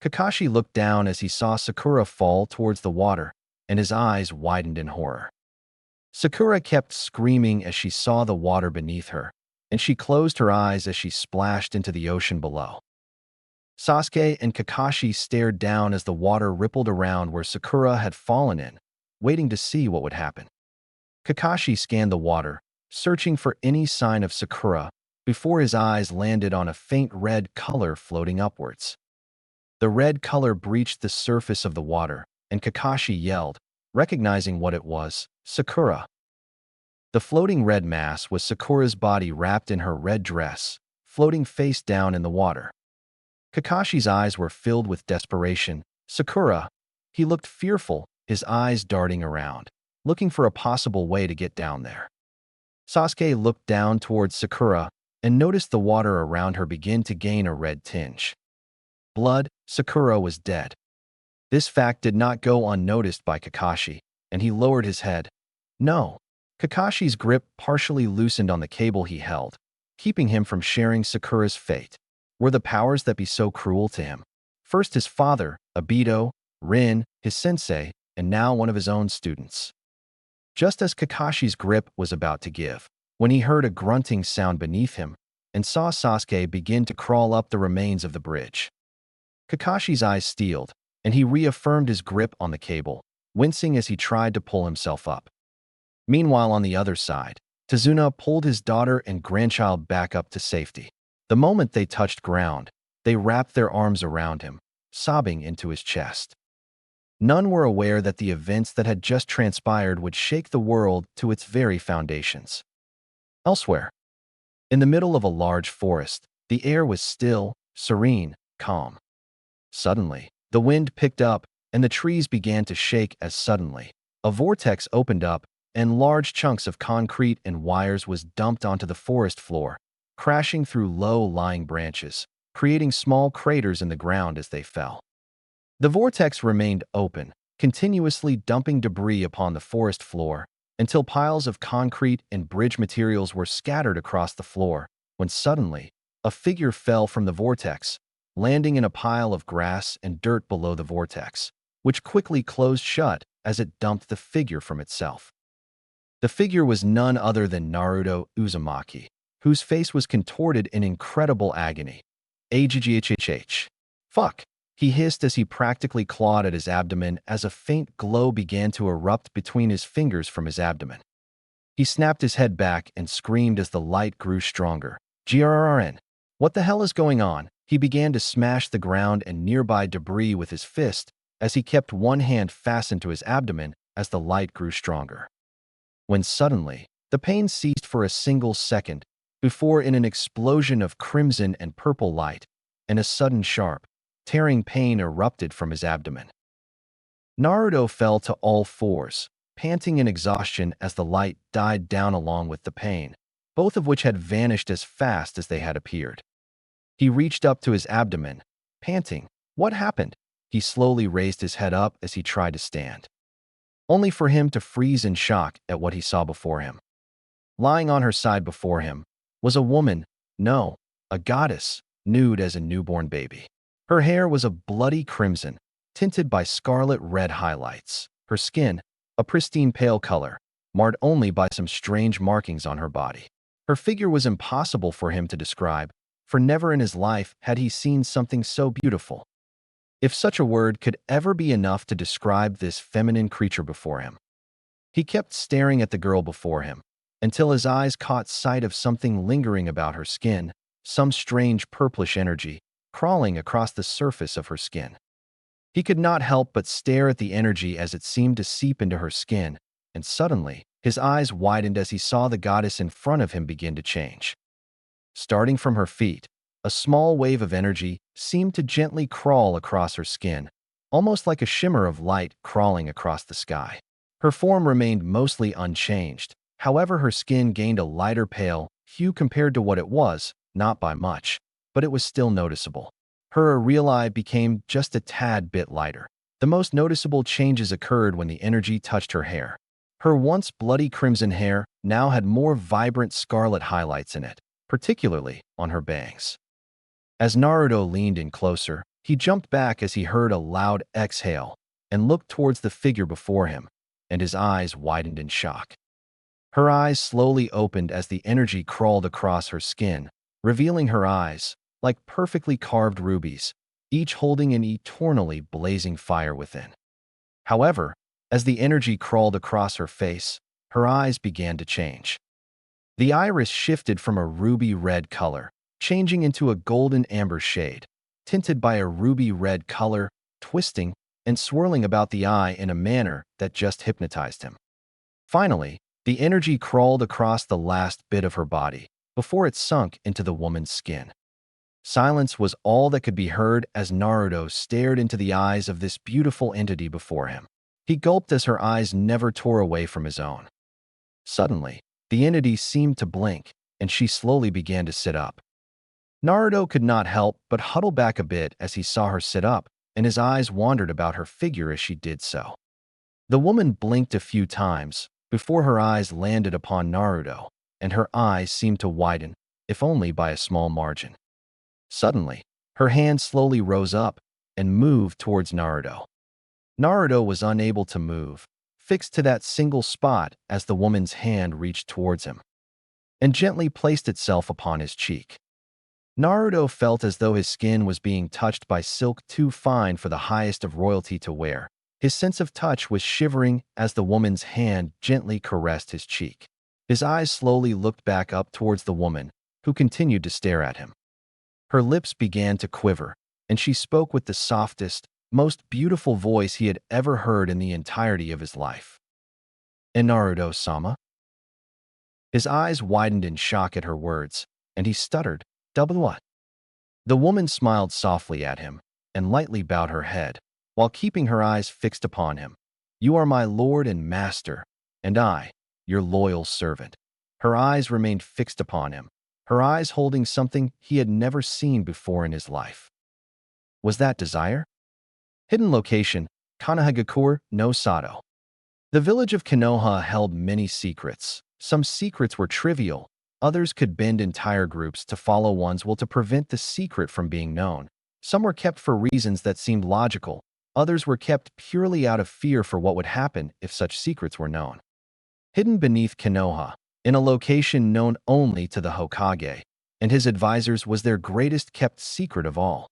Kakashi looked down as he saw Sakura fall towards the water, and his eyes widened in horror. Sakura kept screaming as she saw the water beneath her, and she closed her eyes as she splashed into the ocean below. Sasuke and Kakashi stared down as the water rippled around where Sakura had fallen in, waiting to see what would happen. Kakashi scanned the water, searching for any sign of Sakura, before his eyes landed on a faint red color floating upwards. The red color breached the surface of the water, and Kakashi yelled, recognizing what it was, "Sakura." The floating red mass was Sakura's body wrapped in her red dress, floating face down in the water. Kakashi's eyes were filled with desperation. "Sakura!" He looked fearful, his eyes darting around, looking for a possible way to get down there. Sasuke looked down towards Sakura and noticed the water around her begin to gain a red tinge. Blood, Sakura was dead. This fact did not go unnoticed by Kakashi, and he lowered his head. No. Kakashi's grip partially loosened on the cable he held, keeping him from sharing Sakura's fate. Were the powers that be so cruel to him? First his father, Obito, Rin, his sensei, and now one of his own students. Just as Kakashi's grip was about to give, when he heard a grunting sound beneath him and saw Sasuke begin to crawl up the remains of the bridge. Kakashi's eyes steeled, and he reaffirmed his grip on the cable, wincing as he tried to pull himself up. Meanwhile, on the other side, Tazuna pulled his daughter and grandchild back up to safety. The moment they touched ground, they wrapped their arms around him, sobbing into his chest. None were aware that the events that had just transpired would shake the world to its very foundations. Elsewhere, in the middle of a large forest, the air was still, serene, calm. Suddenly, the wind picked up, and the trees began to shake as suddenly a vortex opened up, and large chunks of concrete and wires was dumped onto the forest floor, crashing through low-lying branches, creating small craters in the ground as they fell. The vortex remained open, continuously dumping debris upon the forest floor, until piles of concrete and bridge materials were scattered across the floor, when suddenly, a figure fell from the vortex, landing in a pile of grass and dirt below the vortex, which quickly closed shut as it dumped the figure from itself. The figure was none other than Naruto Uzumaki, whose face was contorted in incredible agony. "H-H-H-H. Fuck!" he hissed as he practically clawed at his abdomen as a faint glow began to erupt between his fingers from his abdomen. He snapped his head back and screamed as the light grew stronger. "Grrrn! What the hell is going on?" He began to smash the ground and nearby debris with his fist as he kept one hand fastened to his abdomen as the light grew stronger. When suddenly, the pain ceased for a single second, before in an explosion of crimson and purple light, and a sudden sharp, tearing pain erupted from his abdomen. Naruto fell to all fours, panting in exhaustion as the light died down along with the pain, both of which had vanished as fast as they had appeared. He reached up to his abdomen, panting. What happened? He slowly raised his head up as he tried to stand, only for him to freeze in shock at what he saw before him. Lying on her side before him was a woman, no, a goddess, nude as a newborn baby. Her hair was a bloody crimson, tinted by scarlet red highlights. Her skin, a pristine pale color, marred only by some strange markings on her body. Her figure was impossible for him to describe, for never in his life had he seen something so beautiful. if such a word could ever be enough to describe this feminine creature before him. He kept staring at the girl before him, until his eyes caught sight of something lingering about her skin, some strange purplish energy crawling across the surface of her skin. He could not help but stare at the energy as it seemed to seep into her skin, and suddenly, his eyes widened as he saw the goddess in front of him begin to change. Starting from her feet, a small wave of energy seemed to gently crawl across her skin, almost like a shimmer of light crawling across the sky. Her form remained mostly unchanged, however her skin gained a lighter pale hue compared to what it was, not by much, but it was still noticeable. Her areolae became just a tad bit lighter. The most noticeable changes occurred when the energy touched her hair. Her once bloody crimson hair now had more vibrant scarlet highlights in it, particularly on her bangs. As Naruto leaned in closer, he jumped back as he heard a loud exhale and looked towards the figure before him, and his eyes widened in shock. Her eyes slowly opened as the energy crawled across her skin, revealing her eyes, like perfectly carved rubies, each holding an eternally blazing fire within. However, as the energy crawled across her face, her eyes began to change. The iris shifted from a ruby-red color, changing into a golden amber shade, tinted by a ruby-red color, twisting and swirling about the eye in a manner that just hypnotized him. Finally, the energy crawled across the last bit of her body, before it sunk into the woman's skin. Silence was all that could be heard as Naruto stared into the eyes of this beautiful entity before him. He gulped as her eyes never tore away from his own. Suddenly, the entity seemed to blink, and she slowly began to sit up. Naruto could not help but huddle back a bit as he saw her sit up, and his eyes wandered about her figure as she did so. The woman blinked a few times before her eyes landed upon Naruto, and her eyes seemed to widen, if only by a small margin. Suddenly, her hand slowly rose up and moved towards Naruto. Naruto was unable to move, fixed to that single spot as the woman's hand reached towards him and gently placed itself upon his cheek. Naruto felt as though his skin was being touched by silk too fine for the highest of royalty to wear. His sense of touch was shivering as the woman's hand gently caressed his cheek. His eyes slowly looked back up towards the woman, who continued to stare at him. Her lips began to quiver, and she spoke with the softest, most beautiful voice he had ever heard in the entirety of his life. "Naruto-sama?" His eyes widened in shock at her words, and he stuttered, "Double what?" The woman smiled softly at him and lightly bowed her head, while keeping her eyes fixed upon him. "You are my lord and master, and I, your loyal servant." Her eyes remained fixed upon him, her eyes holding something he had never seen before in his life. Was that desire? Hidden location, Konohagakure no Sato. The village of Konoha held many secrets. Some secrets were trivial, others could bend entire groups to follow one's will to prevent the secret from being known. Some were kept for reasons that seemed logical, others were kept purely out of fear for what would happen if such secrets were known. Hidden beneath Konoha, in a location known only to the Hokage and his advisors, was their greatest kept secret of all.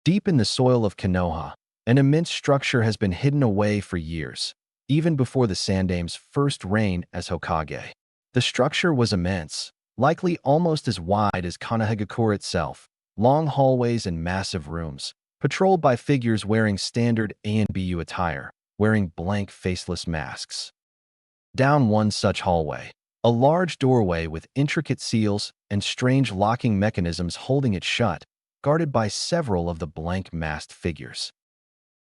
Deep in the soil of Konoha, an immense structure has been hidden away for years, even before the Sandame's first reign as Hokage. The structure was immense, likely almost as wide as Konohagakure itself, long hallways and massive rooms, patrolled by figures wearing standard ANBU attire, wearing blank faceless masks. Down one such hallway, a large doorway with intricate seals and strange locking mechanisms holding it shut, guarded by several of the blank masked figures.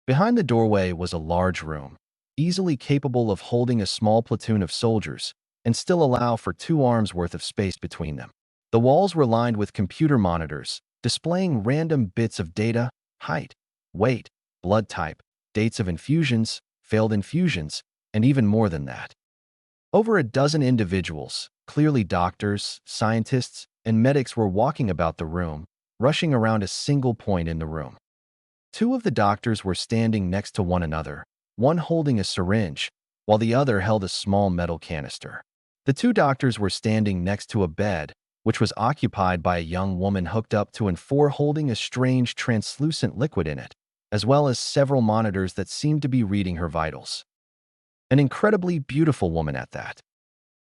Behind the doorway was a large room, easily capable of holding a small platoon of soldiers, and still allow for 2 arms worth of space between them. The walls were lined with computer monitors, displaying random bits of data, height, weight, blood type, dates of infusions, failed infusions, and even more than that. Over a dozen individuals, clearly doctors, scientists, and medics, were walking about the room, rushing around a single point in the room. 2 of the doctors were standing next to one another, one holding a syringe, while the other held a small metal canister. The 2 doctors were standing next to a bed, which was occupied by a young woman hooked up to and holding a strange translucent liquid in it, as well as several monitors that seemed to be reading her vitals. An incredibly beautiful woman at that.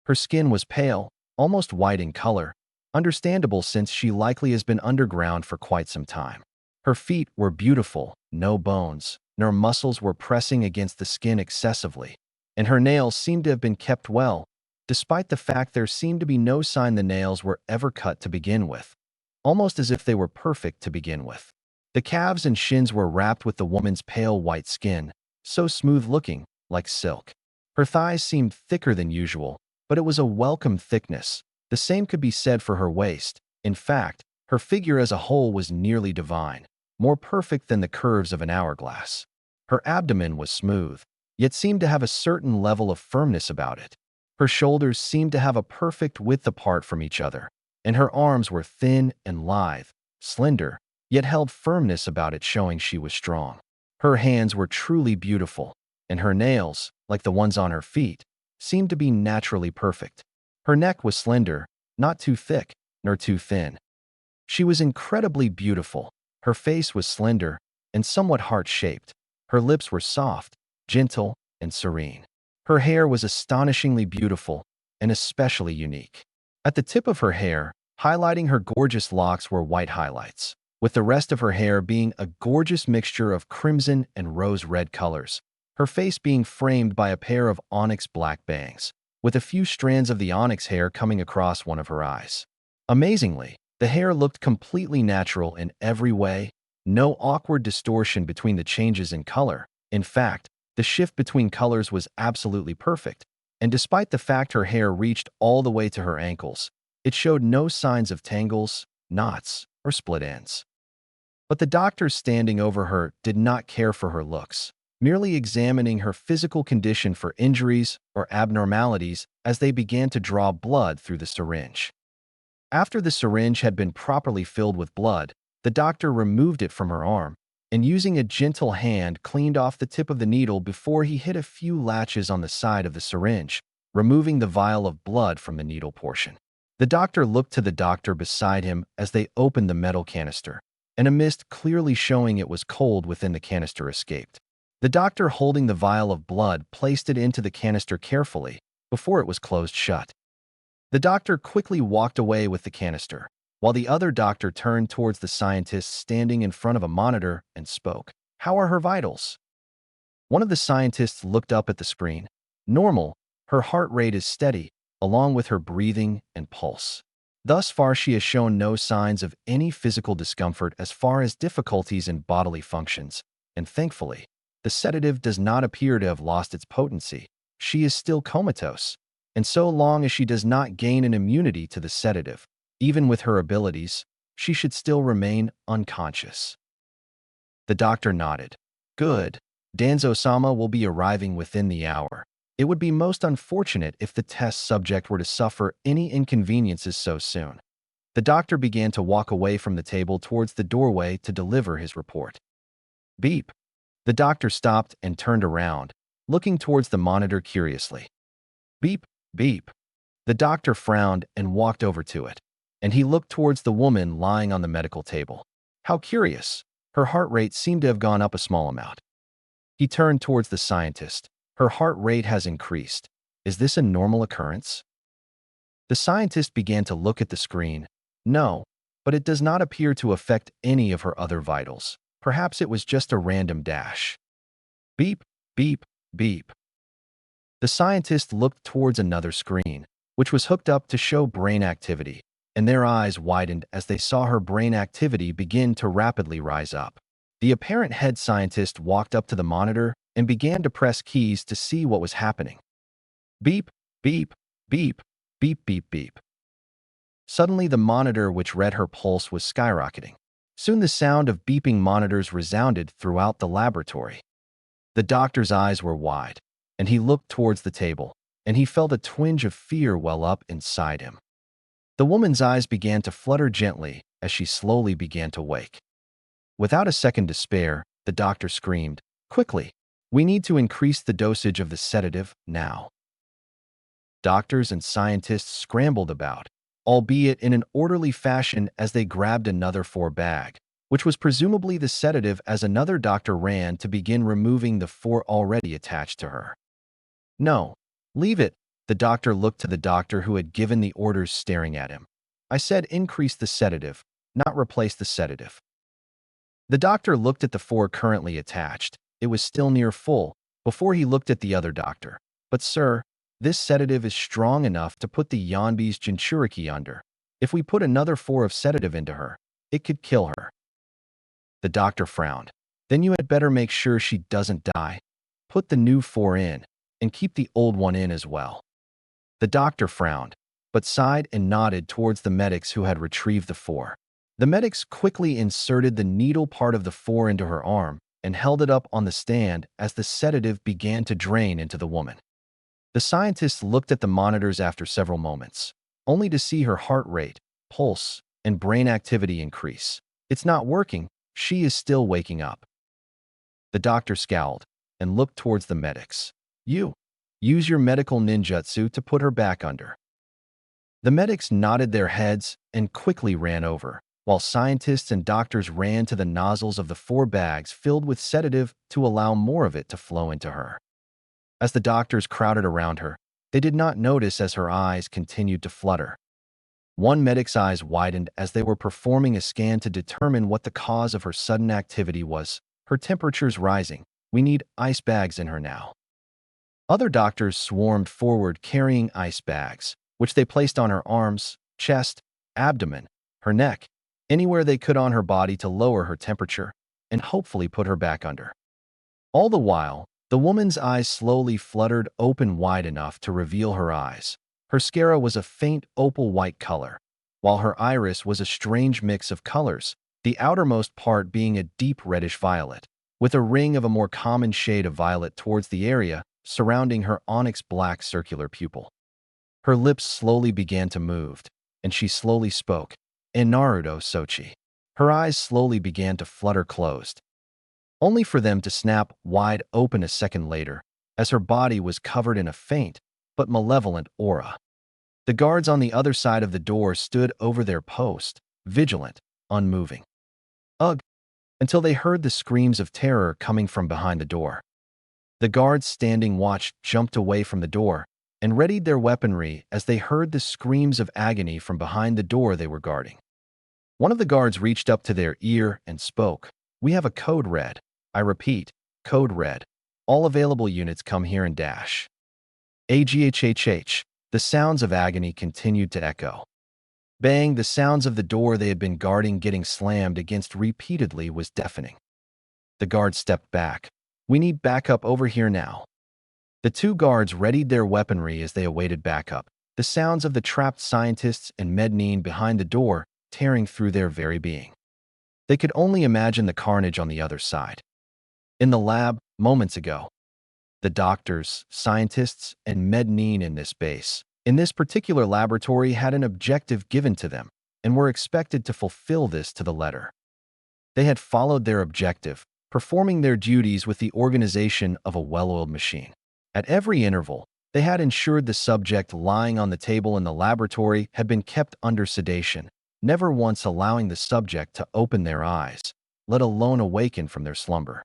Her skin was pale, almost white in color, understandable since she likely has been underground for quite some time. Her feet were beautiful, no bones, nor muscles were pressing against the skin excessively, and her nails seemed to have been kept well, despite the fact there seemed to be no sign the nails were ever cut to begin with, almost as if they were perfect to begin with. The calves and shins were wrapped with the woman's pale white skin, so smooth-looking, like silk. Her thighs seemed thicker than usual, but it was a welcome thickness. The same could be said for her waist. In fact, her figure as a whole was nearly divine, more perfect than the curves of an hourglass. Her abdomen was smooth, yet seemed to have a certain level of firmness about it. Her shoulders seemed to have a perfect width apart from each other, and her arms were thin and lithe, slender, yet held firmness about it, showing she was strong. Her hands were truly beautiful, and her nails, like the ones on her feet, seemed to be naturally perfect. Her neck was slender, not too thick, nor too thin. She was incredibly beautiful. Her face was slender and somewhat heart-shaped. Her lips were soft, gentle, and serene. Her hair was astonishingly beautiful and especially unique. At the tip of her hair, highlighting her gorgeous locks, were white highlights, with the rest of her hair being a gorgeous mixture of crimson and rose-red colors. Her face being framed by a pair of onyx black bangs, with a few strands of the onyx hair coming across one of her eyes. Amazingly, the hair looked completely natural in every way, no awkward distortion between the changes in color. In fact, the shift between colors was absolutely perfect, and despite the fact her hair reached all the way to her ankles, it showed no signs of tangles, knots, or split ends. But the doctors standing over her did not care for her looks, merely examining her physical condition for injuries or abnormalities as they began to draw blood through the syringe. After the syringe had been properly filled with blood, the doctor removed it from her arm and, using a gentle hand, cleaned off the tip of the needle before he hit a few latches on the side of the syringe, removing the vial of blood from the needle portion. The doctor looked to the doctor beside him as they opened the metal canister, and a mist clearly showing it was cold within the canister escaped. The doctor, holding the vial of blood, placed it into the canister carefully before it was closed shut. The doctor quickly walked away with the canister, while the other doctor turned towards the scientist standing in front of a monitor and spoke. "How are her vitals?" One of the scientists looked up at the screen. "Normal. Her heart rate is steady, along with her breathing and pulse. Thus far she has shown no signs of any physical discomfort as far as difficulties in bodily functions, and thankfully, the sedative does not appear to have lost its potency. She is still comatose, and so long as she does not gain an immunity to the sedative, even with her abilities, she should still remain unconscious." The doctor nodded. "Good. Danzo-sama will be arriving within the hour. It would be most unfortunate if the test subject were to suffer any inconveniences so soon." The doctor began to walk away from the table towards the doorway to deliver his report. Beep. The doctor stopped and turned around, looking towards the monitor curiously. Beep, beep. The doctor frowned and walked over to it, and he looked towards the woman lying on the medical table. How curious. Her heart rate seemed to have gone up a small amount. He turned towards the scientist. "Her heart rate has increased. Is this a normal occurrence?" The scientist began to look at the screen. "No, but it does not appear to affect any of her other vitals. Perhaps it was just a random dash." Beep, beep, beep. The scientist looked towards another screen, which was hooked up to show brain activity, and their eyes widened as they saw her brain activity begin to rapidly rise up. The apparent head scientist walked up to the monitor and began to press keys to see what was happening. Beep, beep, beep, beep, beep, beep. Suddenly the monitor which read her pulse was skyrocketing. Soon the sound of beeping monitors resounded throughout the laboratory. The doctor's eyes were wide, and he looked towards the table, and he felt a twinge of fear well up inside him. The woman's eyes began to flutter gently as she slowly began to wake. Without a second to spare, the doctor screamed, "Quickly! We need to increase the dosage of the sedative now." Doctors and scientists scrambled about, albeit in an orderly fashion, as they grabbed another bag, which was presumably the sedative, as another doctor ran to begin removing the four already attached to her. "No, leave it." The doctor looked to the doctor who had given the orders, staring at him. "I said increase the sedative, not replace the sedative." The doctor looked at the four currently attached. It was still near full, before he looked at the other doctor. "But sir, this sedative is strong enough to put the Yanbi's Jinchuriki under. If we put another four of sedative into her, it could kill her." The doctor frowned. "Then you had better make sure she doesn't die. Put the new four in, and keep the old one in as well." The doctor frowned, but sighed and nodded towards the medics who had retrieved the four. The medics quickly inserted the needle part of the four into her arm and held it up on the stand as the sedative began to drain into the woman. The scientists looked at the monitors after several moments, only to see her heart rate, pulse, and brain activity increase. "It's not working. She is still waking up." The doctor scowled and looked towards the medics. "You, use your medical ninjutsu to put her back under." The medics nodded their heads and quickly ran over, while scientists and doctors ran to the nozzles of the four bags filled with sedative to allow more of it to flow into her. As the doctors crowded around her, they did not notice as her eyes continued to flutter. One medic's eyes widened as they were performing a scan to determine what the cause of her sudden activity was. "Her temperature's rising. We need ice bags in her now." Other doctors swarmed forward carrying ice bags, which they placed on her arms, chest, abdomen, her neck, anywhere they could on her body to lower her temperature and hopefully put her back under. All the while, the woman's eyes slowly fluttered open wide enough to reveal her eyes. Her sclera was a faint opal-white color, while her iris was a strange mix of colors, the outermost part being a deep reddish violet, with a ring of a more common shade of violet towards the area surrounding her onyx-black circular pupil. Her lips slowly began to move, and she slowly spoke, "In Naruto Sochi." Her eyes slowly began to flutter closed, only for them to snap wide open a second later, as her body was covered in a faint but malevolent aura. The guards on the other side of the door stood over their post, vigilant, unmoving. Ugh! Until they heard the screams of terror coming from behind the door. The guards standing watch jumped away from the door and readied their weaponry as they heard the screams of agony from behind the door they were guarding. One of the guards reached up to their ear and spoke. "We have a code red. I repeat, code red. All available units come here and dash." Aghhh. The sounds of agony continued to echo. Bang! The sounds of the door they had been guarding getting slammed against repeatedly was deafening. The guards stepped back. "We need backup over here now." The two guards readied their weaponry as they awaited backup, the sounds of the trapped scientists and Mednine behind the door tearing through their very being. They could only imagine the carnage on the other side. In the lab, moments ago, the doctors, scientists, and Mednine in this base, in this particular laboratory, had an objective given to them and were expected to fulfill this to the letter. They had followed their objective, performing their duties with the organization of a well-oiled machine. At every interval, they had ensured the subject lying on the table in the laboratory had been kept under sedation, never once allowing the subject to open their eyes, let alone awaken from their slumber.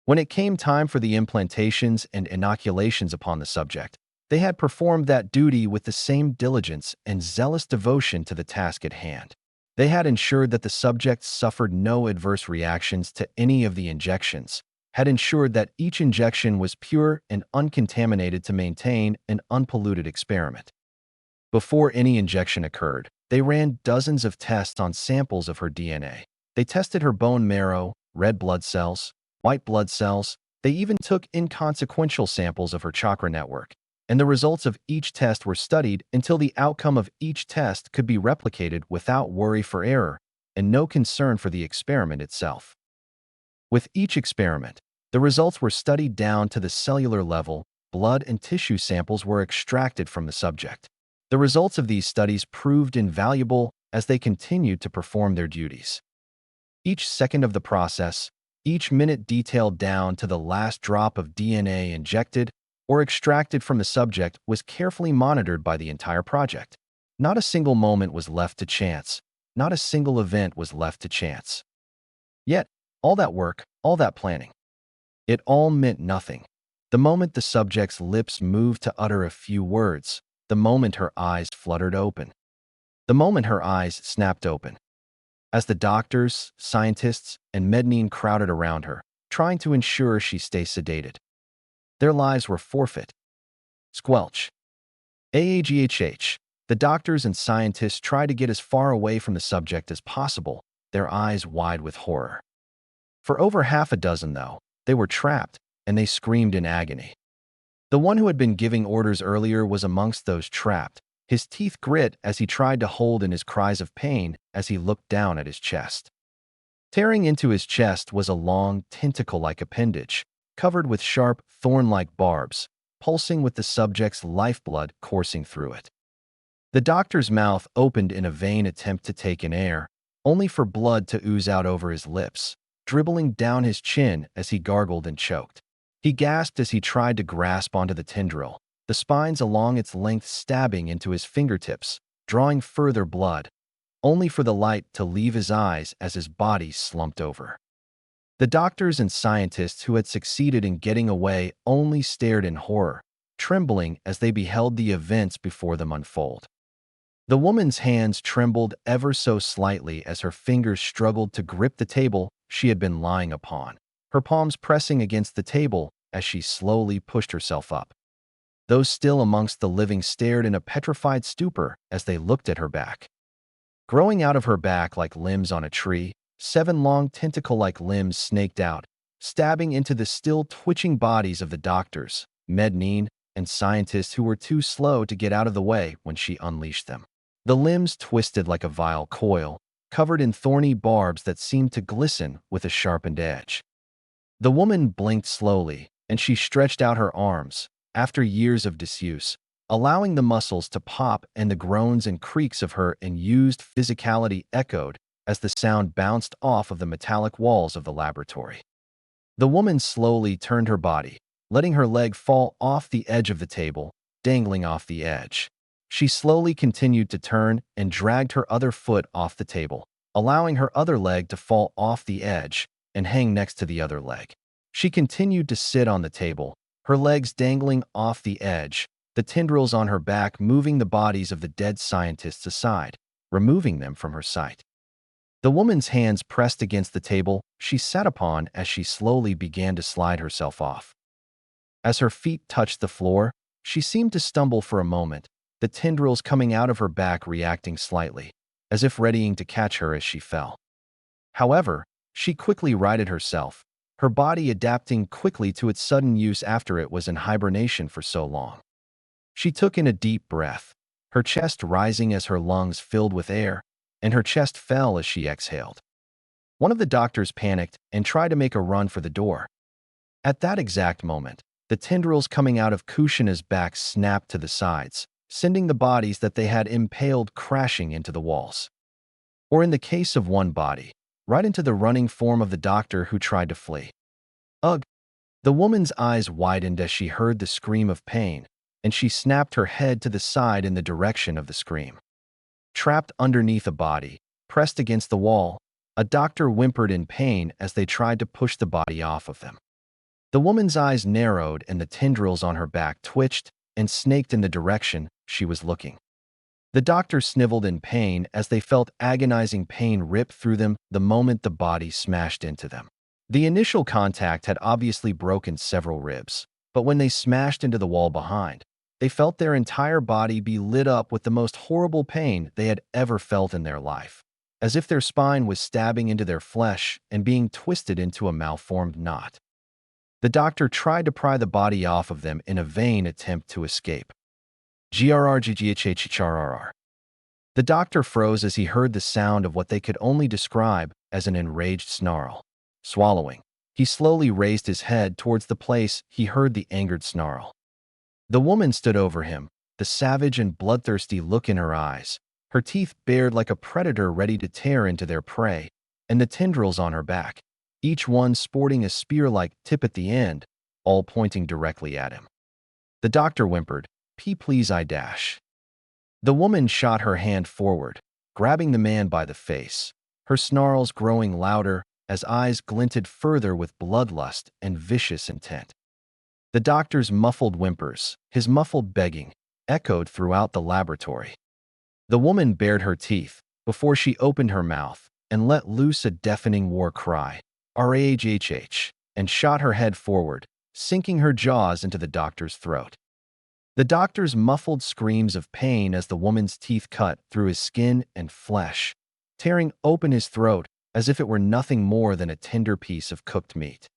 When it came time for the implantations and inoculations upon the subject, they had performed that duty with the same diligence and zealous devotion to the task at hand. They had ensured that the subject suffered no adverse reactions to any of the injections, had ensured that each injection was pure and uncontaminated to maintain an unpolluted experiment. Before any injection occurred, they ran dozens of tests on samples of her DNA. They tested her bone marrow, red blood cells, white blood cells. They even took inconsequential samples of her chakra network, and the results of each test were studied until the outcome of each test could be replicated without worry for error and no concern for the experiment itself. With each experiment, the results were studied down to the cellular level. Blood and tissue samples were extracted from the subject. The results of these studies proved invaluable as they continued to perform their duties. Each second of the process, each minute detailed down to the last drop of DNA injected or extracted from the subject was carefully monitored by the entire project. Not a single moment was left to chance. Not a single event was left to chance. Yet, all that work, all that planning, it all meant nothing. The moment the subject's lips moved to utter a few words, the moment her eyes fluttered open, the moment her eyes snapped open, as the doctors, scientists, and Mednine crowded around her, trying to ensure she stay sedated. Their lives were forfeit. Squelch. AAGHH. The doctors and scientists tried to get as far away from the subject as possible, their eyes wide with horror. For over half a dozen, though, they were trapped, and they screamed in agony. The one who had been giving orders earlier was amongst those trapped, his teeth grit as he tried to hold in his cries of pain as he looked down at his chest. Tearing into his chest was a long, tentacle-like appendage, covered with sharp, thorn-like barbs, pulsing with the subject's lifeblood coursing through it. The doctor's mouth opened in a vain attempt to take in air, only for blood to ooze out over his lips, dribbling down his chin as he gargled and choked. He gasped as he tried to grasp onto the tendril, the spines along its length stabbing into his fingertips, drawing further blood, only for the light to leave his eyes as his body slumped over. The doctors and scientists who had succeeded in getting away only stared in horror, trembling as they beheld the events before them unfold. The woman's hands trembled ever so slightly as her fingers struggled to grip the table she had been lying upon, her palms pressing against the table as she slowly pushed herself up. Those still amongst the living stared in a petrified stupor as they looked at her back. Growing out of her back like limbs on a tree, 7 long tentacle-like limbs snaked out, stabbing into the still twitching bodies of the doctors, Mednine, and scientists who were too slow to get out of the way when she unleashed them. The limbs twisted like a vile coil, covered in thorny barbs that seemed to glisten with a sharpened edge. The woman blinked slowly, and she stretched out her arms, after years of disuse, allowing the muscles to pop, and the groans and creaks of her unused physicality echoed as the sound bounced off of the metallic walls of the laboratory. The woman slowly turned her body, letting her leg fall off the edge of the table, dangling off the edge. She slowly continued to turn and dragged her other foot off the table, allowing her other leg to fall off the edge and hang next to the other leg. She continued to sit on the table, her legs dangling off the edge, the tendrils on her back moving the bodies of the dead scientists aside, removing them from her sight. The woman's hands pressed against the table she sat upon as she slowly began to slide herself off. As her feet touched the floor, she seemed to stumble for a moment, the tendrils coming out of her back reacting slightly, as if readying to catch her as she fell. However, she quickly righted herself, her body adapting quickly to its sudden use after it was in hibernation for so long. She took in a deep breath, her chest rising as her lungs filled with air, and her chest fell as she exhaled. One of the doctors panicked and tried to make a run for the door. At that exact moment, the tendrils coming out of Kushina's back snapped to the sides, sending the bodies that they had impaled crashing into the walls. Or in the case of one body, right into the running form of the doctor who tried to flee. Ugh! The woman's eyes widened as she heard the scream of pain, and she snapped her head to the side in the direction of the scream. Trapped underneath a body, pressed against the wall, a doctor whimpered in pain as they tried to push the body off of them. The woman's eyes narrowed and the tendrils on her back twitched and snaked in the direction she was looking. The doctor sniveled in pain as they felt agonizing pain rip through them the moment the body smashed into them. The initial contact had obviously broken several ribs, but when they smashed into the wall behind, they felt their entire body be lit up with the most horrible pain they had ever felt in their life, as if their spine was stabbing into their flesh and being twisted into a malformed knot. The doctor tried to pry the body off of them in a vain attempt to escape. GRRGGHHRRR. The doctor froze as he heard the sound of what they could only describe as an enraged snarl. Swallowing, he slowly raised his head towards the place he heard the angered snarl. The woman stood over him, the savage and bloodthirsty look in her eyes, her teeth bared like a predator ready to tear into their prey, and the tendrils on her back, each one sporting a spear-like tip at the end, all pointing directly at him. The doctor whimpered, Please I dash." The woman shot her hand forward, grabbing the man by the face, her snarls growing louder as eyes glinted further with bloodlust and vicious intent. The doctor's muffled whimpers, his muffled begging, echoed throughout the laboratory. The woman bared her teeth before she opened her mouth and let loose a deafening war cry, "Rahhh," and shot her head forward, sinking her jaws into the doctor's throat. The doctor's muffled screams of pain as the woman's teeth cut through his skin and flesh, tearing open his throat as if it were nothing more than a tender piece of cooked meat.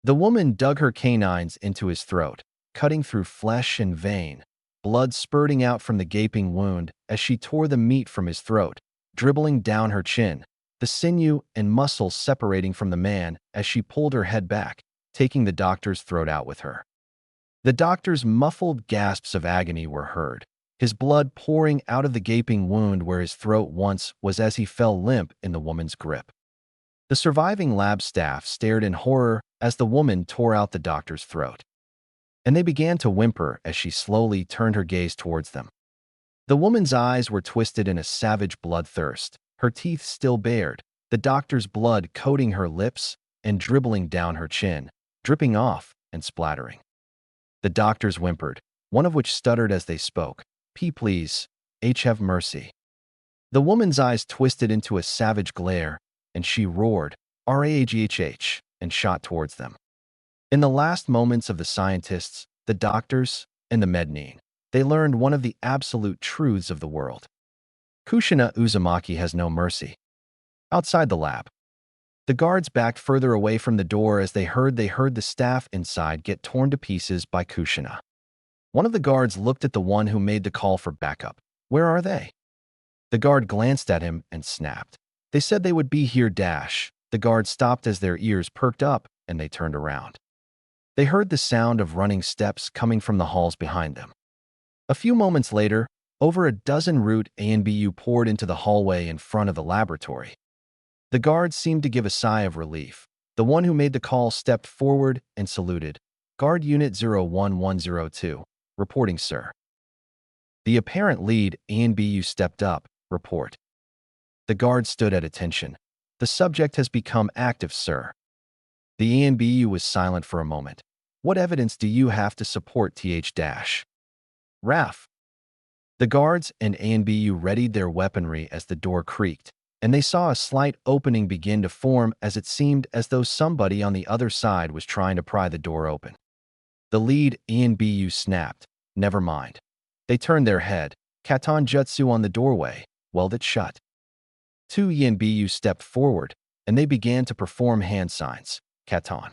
The woman dug her canines into his throat, cutting through flesh and vein, blood spurting out from the gaping wound as she tore the meat from his throat, dribbling down her chin, the sinew and muscle separating from the man as she pulled her head back, taking the doctor's throat out with her. The doctor's muffled gasps of agony were heard, his blood pouring out of the gaping wound where his throat once was as he fell limp in the woman's grip. The surviving lab staff stared in horror as the woman tore out the doctor's throat, and they began to whimper as she slowly turned her gaze towards them. The woman's eyes were twisted in a savage bloodthirst, her teeth still bared, the doctor's blood coating her lips and dribbling down her chin, dripping off and splattering. The doctors whimpered, one of which stuttered as they spoke, Please, have mercy." The woman's eyes twisted into a savage glare, and she roared, "Rahhh," and shot towards them. In the last moments of the scientists, the doctors, and the Mednine, they learned one of the absolute truths of the world. Kushina Uzumaki has no mercy. Outside the lab, the guards backed further away from the door as they heard the staff inside get torn to pieces by Kushina. One of the guards looked at the one who made the call for backup. "Where are they?" The guard glanced at him and snapped. "They said they would be here." The guard stopped as their ears perked up and they turned around. They heard the sound of running steps coming from the halls behind them. A few moments later, over a dozen Root ANBU poured into the hallway in front of the laboratory. The guards seemed to give a sigh of relief. The one who made the call stepped forward and saluted. "Guard Unit 01102, reporting, sir." The apparent lead ANBU stepped up, "Report." The guard stood at attention. "The subject has become active, sir." The ANBU was silent for a moment. "What evidence do you have to support RAF?" The guards and ANBU readied their weaponry as the door creaked, and they saw a slight opening begin to form as it seemed as though somebody on the other side was trying to pry the door open. The lead ANBU snapped, "Never mind." They turned their head, Katon Jutsu on the doorway, weld it shut. Two ANBU stepped forward, and they began to perform hand signs. Katon.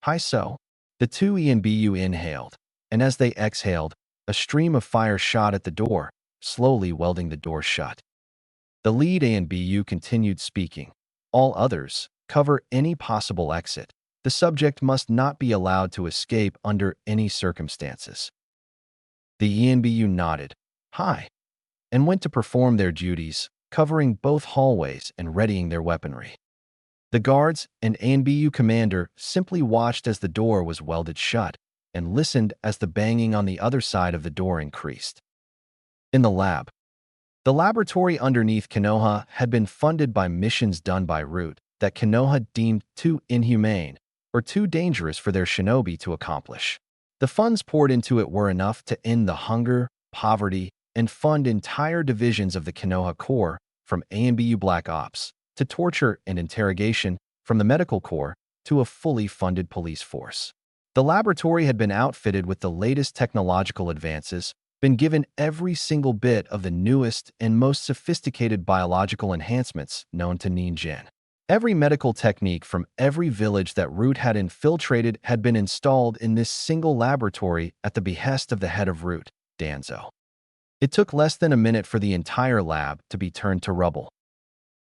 "Hi so." The two ANBU inhaled, and as they exhaled, a stream of fire shot at the door, slowly welding the door shut. The lead ANBU continued speaking. "All others, cover any possible exit. The subject must not be allowed to escape under any circumstances." The ENBU nodded, "Hi," and went to perform their duties, covering both hallways and readying their weaponry. The guards and ANBU commander simply watched as the door was welded shut and listened as the banging on the other side of the door increased. In the lab, the laboratory underneath Konoha had been funded by missions done by Root that Konoha deemed too inhumane or too dangerous for their shinobi to accomplish. The funds poured into it were enough to end the hunger, poverty, and fund entire divisions of the Konoha Corps, from ANBU Black Ops to torture and interrogation, from the Medical Corps to a fully funded police force. The laboratory had been outfitted with the latest technological advances, been given every single bit of the newest and most sophisticated biological enhancements known to Rinnegan. Every medical technique from every village that Root had infiltrated had been installed in this single laboratory at the behest of the head of Root, Danzo. It took less than a minute for the entire lab to be turned to rubble.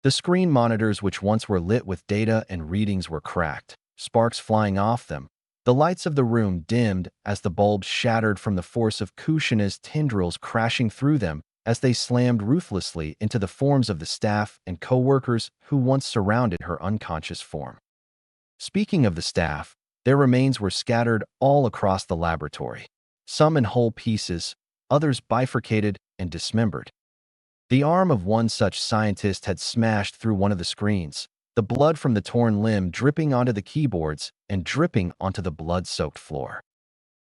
The screen monitors which once were lit with data and readings were cracked, sparks flying off them. The lights of the room dimmed as the bulbs shattered from the force of Kushina's tendrils crashing through them as they slammed ruthlessly into the forms of the staff and co-workers who once surrounded her unconscious form. Speaking of the staff, their remains were scattered all across the laboratory, some in whole pieces, others bifurcated and dismembered. The arm of one such scientist had smashed through one of the screens, the blood from the torn limb dripping onto the keyboards and dripping onto the blood-soaked floor.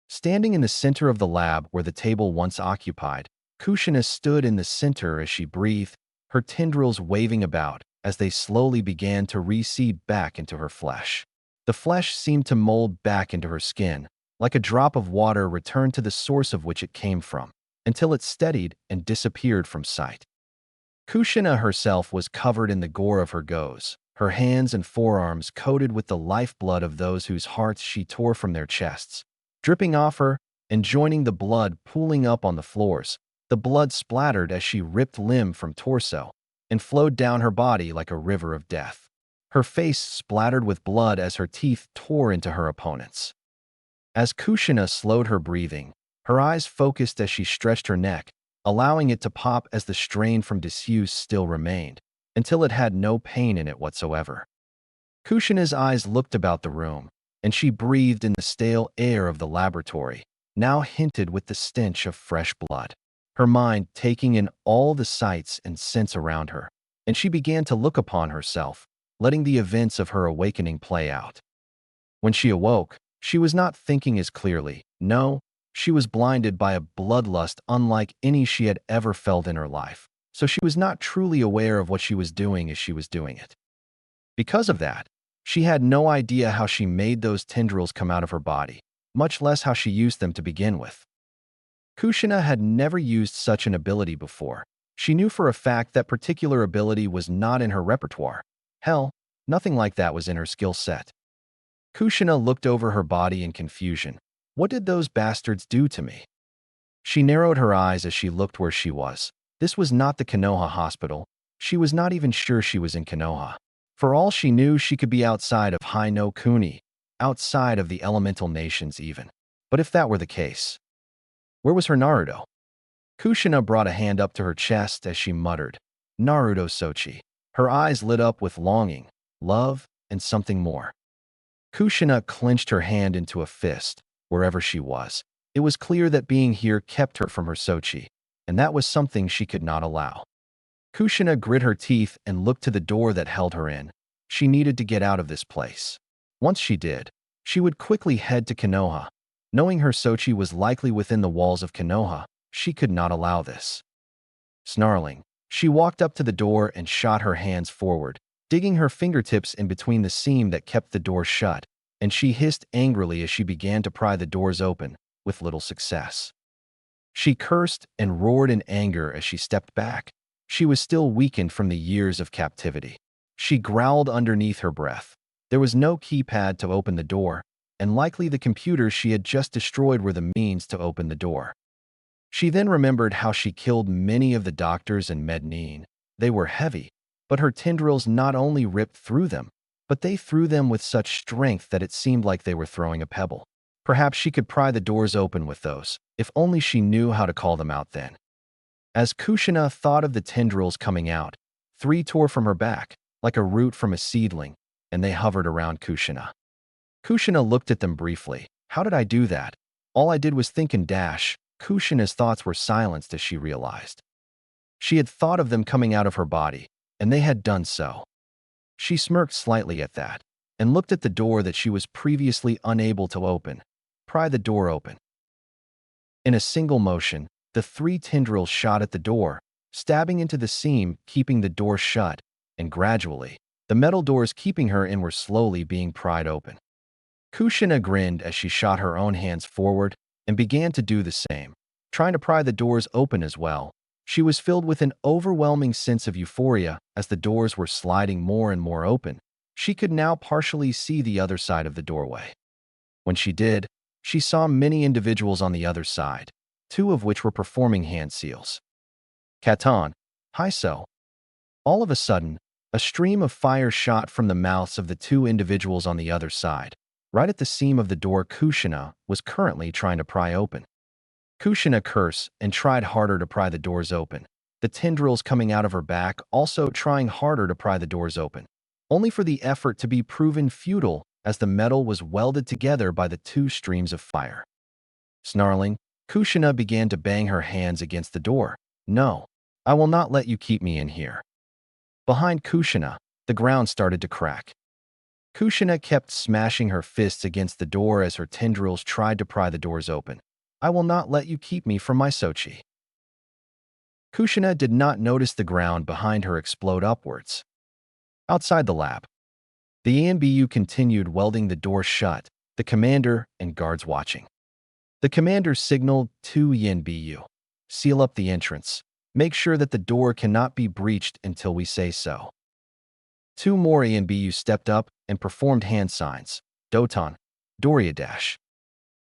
Standing in the center of the lab where the table once occupied, Kushina stood in the center as she breathed, her tendrils waving about as they slowly began to reseed back into her flesh. The flesh seemed to mold back into her skin, like a drop of water returned to the source of which it came from, until it steadied and disappeared from sight. Kushina herself was covered in the gore of her goes, her hands and forearms coated with the lifeblood of those whose hearts she tore from their chests, dripping off her and joining the blood pooling up on the floors. The blood splattered as she ripped limb from torso and flowed down her body like a river of death. Her face splattered with blood as her teeth tore into her opponents. As Kushina slowed her breathing, her eyes focused as she stretched her neck, allowing it to pop as the strain from disuse still remained, until it had no pain in it whatsoever. Kushina's eyes looked about the room, and she breathed in the stale air of the laboratory, now hinted with the stench of fresh blood. Her mind taking in all the sights and scents around her, and she began to look upon herself, letting the events of her awakening play out. When she awoke, she was not thinking as clearly. No, she was blinded by a bloodlust unlike any she had ever felt in her life, so she was not truly aware of what she was doing as she was doing it. Because of that, she had no idea how she made those tendrils come out of her body, much less how she used them to begin with. Kushina had never used such an ability before. She knew for a fact that particular ability was not in her repertoire. Hell, nothing like that was in her skill set. Kushina looked over her body in confusion. What did those bastards do to me? She narrowed her eyes as she looked where she was. This was not the Konoha hospital. She was not even sure she was in Konoha. For all she knew, she could be outside of Hai no Kuni, outside of the elemental nations even. But if that were the case, where was her Naruto? Kushina brought a hand up to her chest as she muttered, Naruto Sochi. Her eyes lit up with longing, love, and something more. Kushina clenched her hand into a fist, wherever she was. It was clear that being here kept her from her Sochi, and that was something she could not allow. Kushina grit her teeth and looked to the door that held her in. She needed to get out of this place. Once she did, she would quickly head to Konoha. Knowing her Sochi was likely within the walls of Konoha, she could not allow this. Snarling, she walked up to the door and shot her hands forward, digging her fingertips in between the seam that kept the door shut, and she hissed angrily as she began to pry the doors open, with little success. She cursed and roared in anger as she stepped back. She was still weakened from the years of captivity. She growled underneath her breath. There was no keypad to open the door, and likely the computers she had just destroyed were the means to open the door. She then remembered how she killed many of the doctors and Mednine. They were heavy, but her tendrils not only ripped through them, but they threw them with such strength that it seemed like they were throwing a pebble. Perhaps she could pry the doors open with those, if only she knew how to call them out then. As Kushina thought of the tendrils coming out, 3 tore from her back, like a root from a seedling, and they hovered around Kushina. Kushina looked at them briefly. How did I do that? All I did was think and dash. Kushina's thoughts were silenced as she realized. She had thought of them coming out of her body, and they had done so. She smirked slightly at that, and looked at the door that she was previously unable to open. Pry the door open. In a single motion, the 3 tendrils shot at the door, stabbing into the seam, keeping the door shut, and gradually, the metal doors keeping her in were slowly being pried open. Kushina grinned as she shot her own hands forward and began to do the same, trying to pry the doors open as well. She was filled with an overwhelming sense of euphoria as the doors were sliding more and more open. She could now partially see the other side of the doorway. When she did, she saw many individuals on the other side, 2 of which were performing hand seals. Katon, Hiso. All of a sudden, a stream of fire shot from the mouths of the 2 individuals on the other side, right at the seam of the door Kushina was currently trying to pry open. Kushina cursed and tried harder to pry the doors open, the tendrils coming out of her back also trying harder to pry the doors open, only for the effort to be proven futile as the metal was welded together by the 2 streams of fire. Snarling, Kushina began to bang her hands against the door. No, I will not let you keep me in here. Behind Kushina, the ground started to crack. Kushina kept smashing her fists against the door as her tendrils tried to pry the doors open. I will not let you keep me from my Sochi. Kushina did not notice the ground behind her explode upwards. Outside the lab, the ANBU continued welding the door shut, the commander and guards watching. The commander signaled to ANBU, seal up the entrance. Make sure that the door cannot be breached until we say so. 2 more ANBU stepped up and performed hand signs. Doton, Doria dash.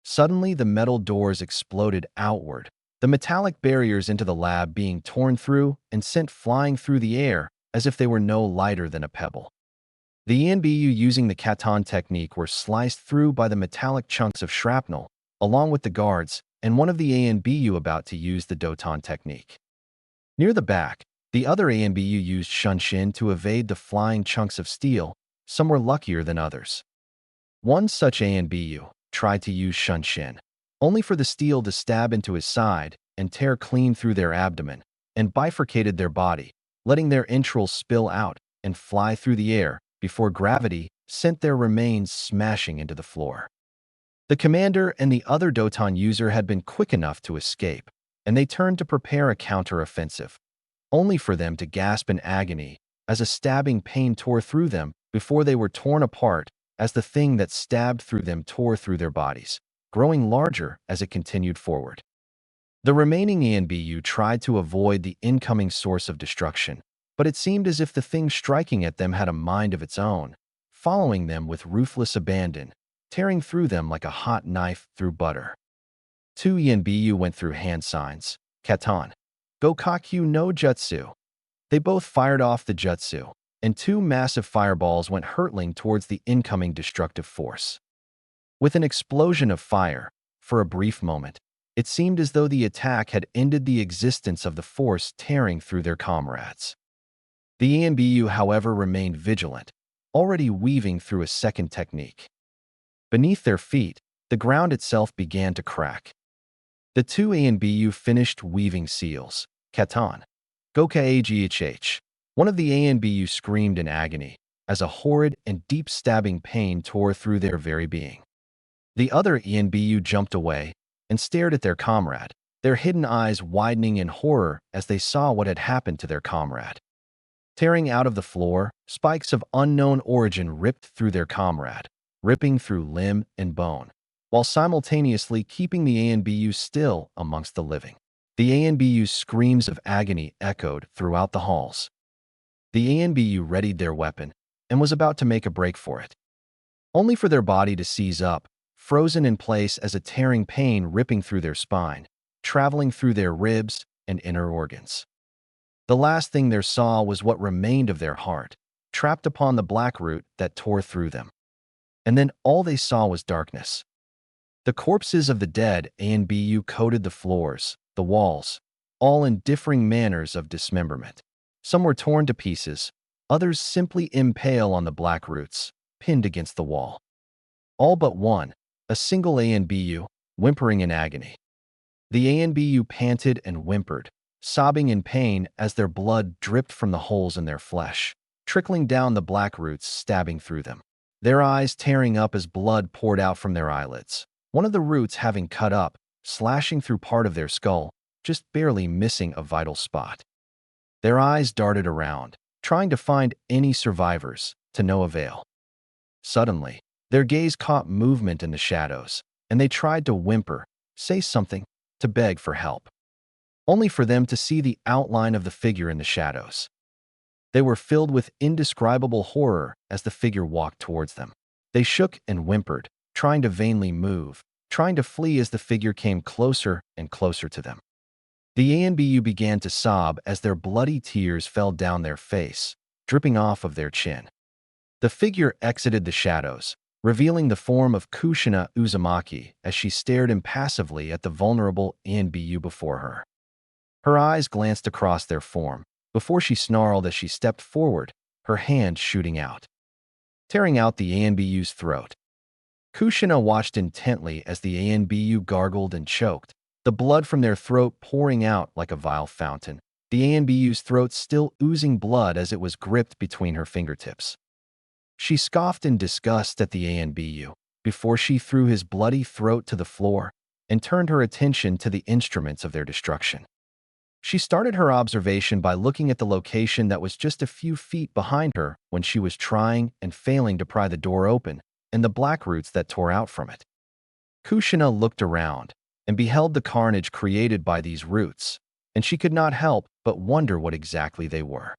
Suddenly, the metal doors exploded outward, the metallic barriers into the lab being torn through and sent flying through the air as if they were no lighter than a pebble. The ANBU using the Katon technique were sliced through by the metallic chunks of shrapnel, along with the guards and one of the ANBU about to use the Doton technique. Near the back, the other ANBU used Shunshin to evade the flying chunks of steel. Some were luckier than others. One such ANBU tried to use Shunshin, only for the steel to stab into his side and tear clean through their abdomen, and bifurcated their body, letting their entrails spill out and fly through the air before gravity sent their remains smashing into the floor. The commander and the other Doton user had been quick enough to escape, and they turned to prepare a counter-offensive, only for them to gasp in agony as a stabbing pain tore through them before they were torn apart as the thing that stabbed through them tore through their bodies, growing larger as it continued forward. The remaining ANBU tried to avoid the incoming source of destruction, but it seemed as if the thing striking at them had a mind of its own, following them with ruthless abandon, tearing through them like a hot knife through butter. 2 ANBU went through hand signs. Katon, Gokakyu no Jutsu. They both fired off the jutsu, and 2 massive fireballs went hurtling towards the incoming destructive force. With an explosion of fire, for a brief moment, it seemed as though the attack had ended the existence of the force tearing through their comrades. The ANBU, however, remained vigilant, already weaving through a second technique. Beneath their feet, the ground itself began to crack. The 2 ANBU finished weaving seals. Katon, Gokaagh. One of the ANBU screamed in agony, as a horrid and deep stabbing pain tore through their very being. The other ANBU jumped away and stared at their comrade, their hidden eyes widening in horror as they saw what had happened to their comrade. Tearing out of the floor, spikes of unknown origin ripped through their comrade, ripping through limb and bone, while simultaneously keeping the ANBU still amongst the living. The ANBU's screams of agony echoed throughout the halls. The ANBU readied their weapon and was about to make a break for it, only for their body to seize up, frozen in place as a tearing pain ripping through their spine, traveling through their ribs and inner organs. The last thing they saw was what remained of their heart, trapped upon the black root that tore through them. And then all they saw was darkness. The corpses of the dead ANBU coated the floors, the walls, all in differing manners of dismemberment. Some were torn to pieces, others simply impale on the black roots, pinned against the wall. All but one, a single ANBU, whimpering in agony. The ANBU panted and whimpered, sobbing in pain as their blood dripped from the holes in their flesh, trickling down the black roots, stabbing through them. Their eyes tearing up as blood poured out from their eyelids, one of the roots having cut up, slashing through part of their skull, just barely missing a vital spot. Their eyes darted around, trying to find any survivors, to no avail. Suddenly, their gaze caught movement in the shadows, and they tried to whimper, say something, to beg for help, only for them to see the outline of the figure in the shadows. They were filled with indescribable horror as the figure walked towards them. They shook and whimpered, trying to vainly move, trying to flee as the figure came closer and closer to them. The ANBU began to sob as their bloody tears fell down their face, dripping off of their chin. The figure exited the shadows, revealing the form of Kushina Uzumaki as she stared impassively at the vulnerable ANBU before her. Her eyes glanced across their form, before she snarled as she stepped forward, her hand shooting out, tearing out the ANBU's throat. Kushina watched intently as the ANBU gargled and choked, the blood from their throat pouring out like a vile fountain, the ANBU's throat still oozing blood as it was gripped between her fingertips. She scoffed in disgust at the ANBU before she threw his bloody throat to the floor and turned her attention to the instruments of their destruction. She started her observation by looking at the location that was just a few feet behind her when she was trying and failing to pry the door open and the black roots that tore out from it. Kushina looked around and beheld the carnage created by these roots, and she could not help but wonder what exactly they were.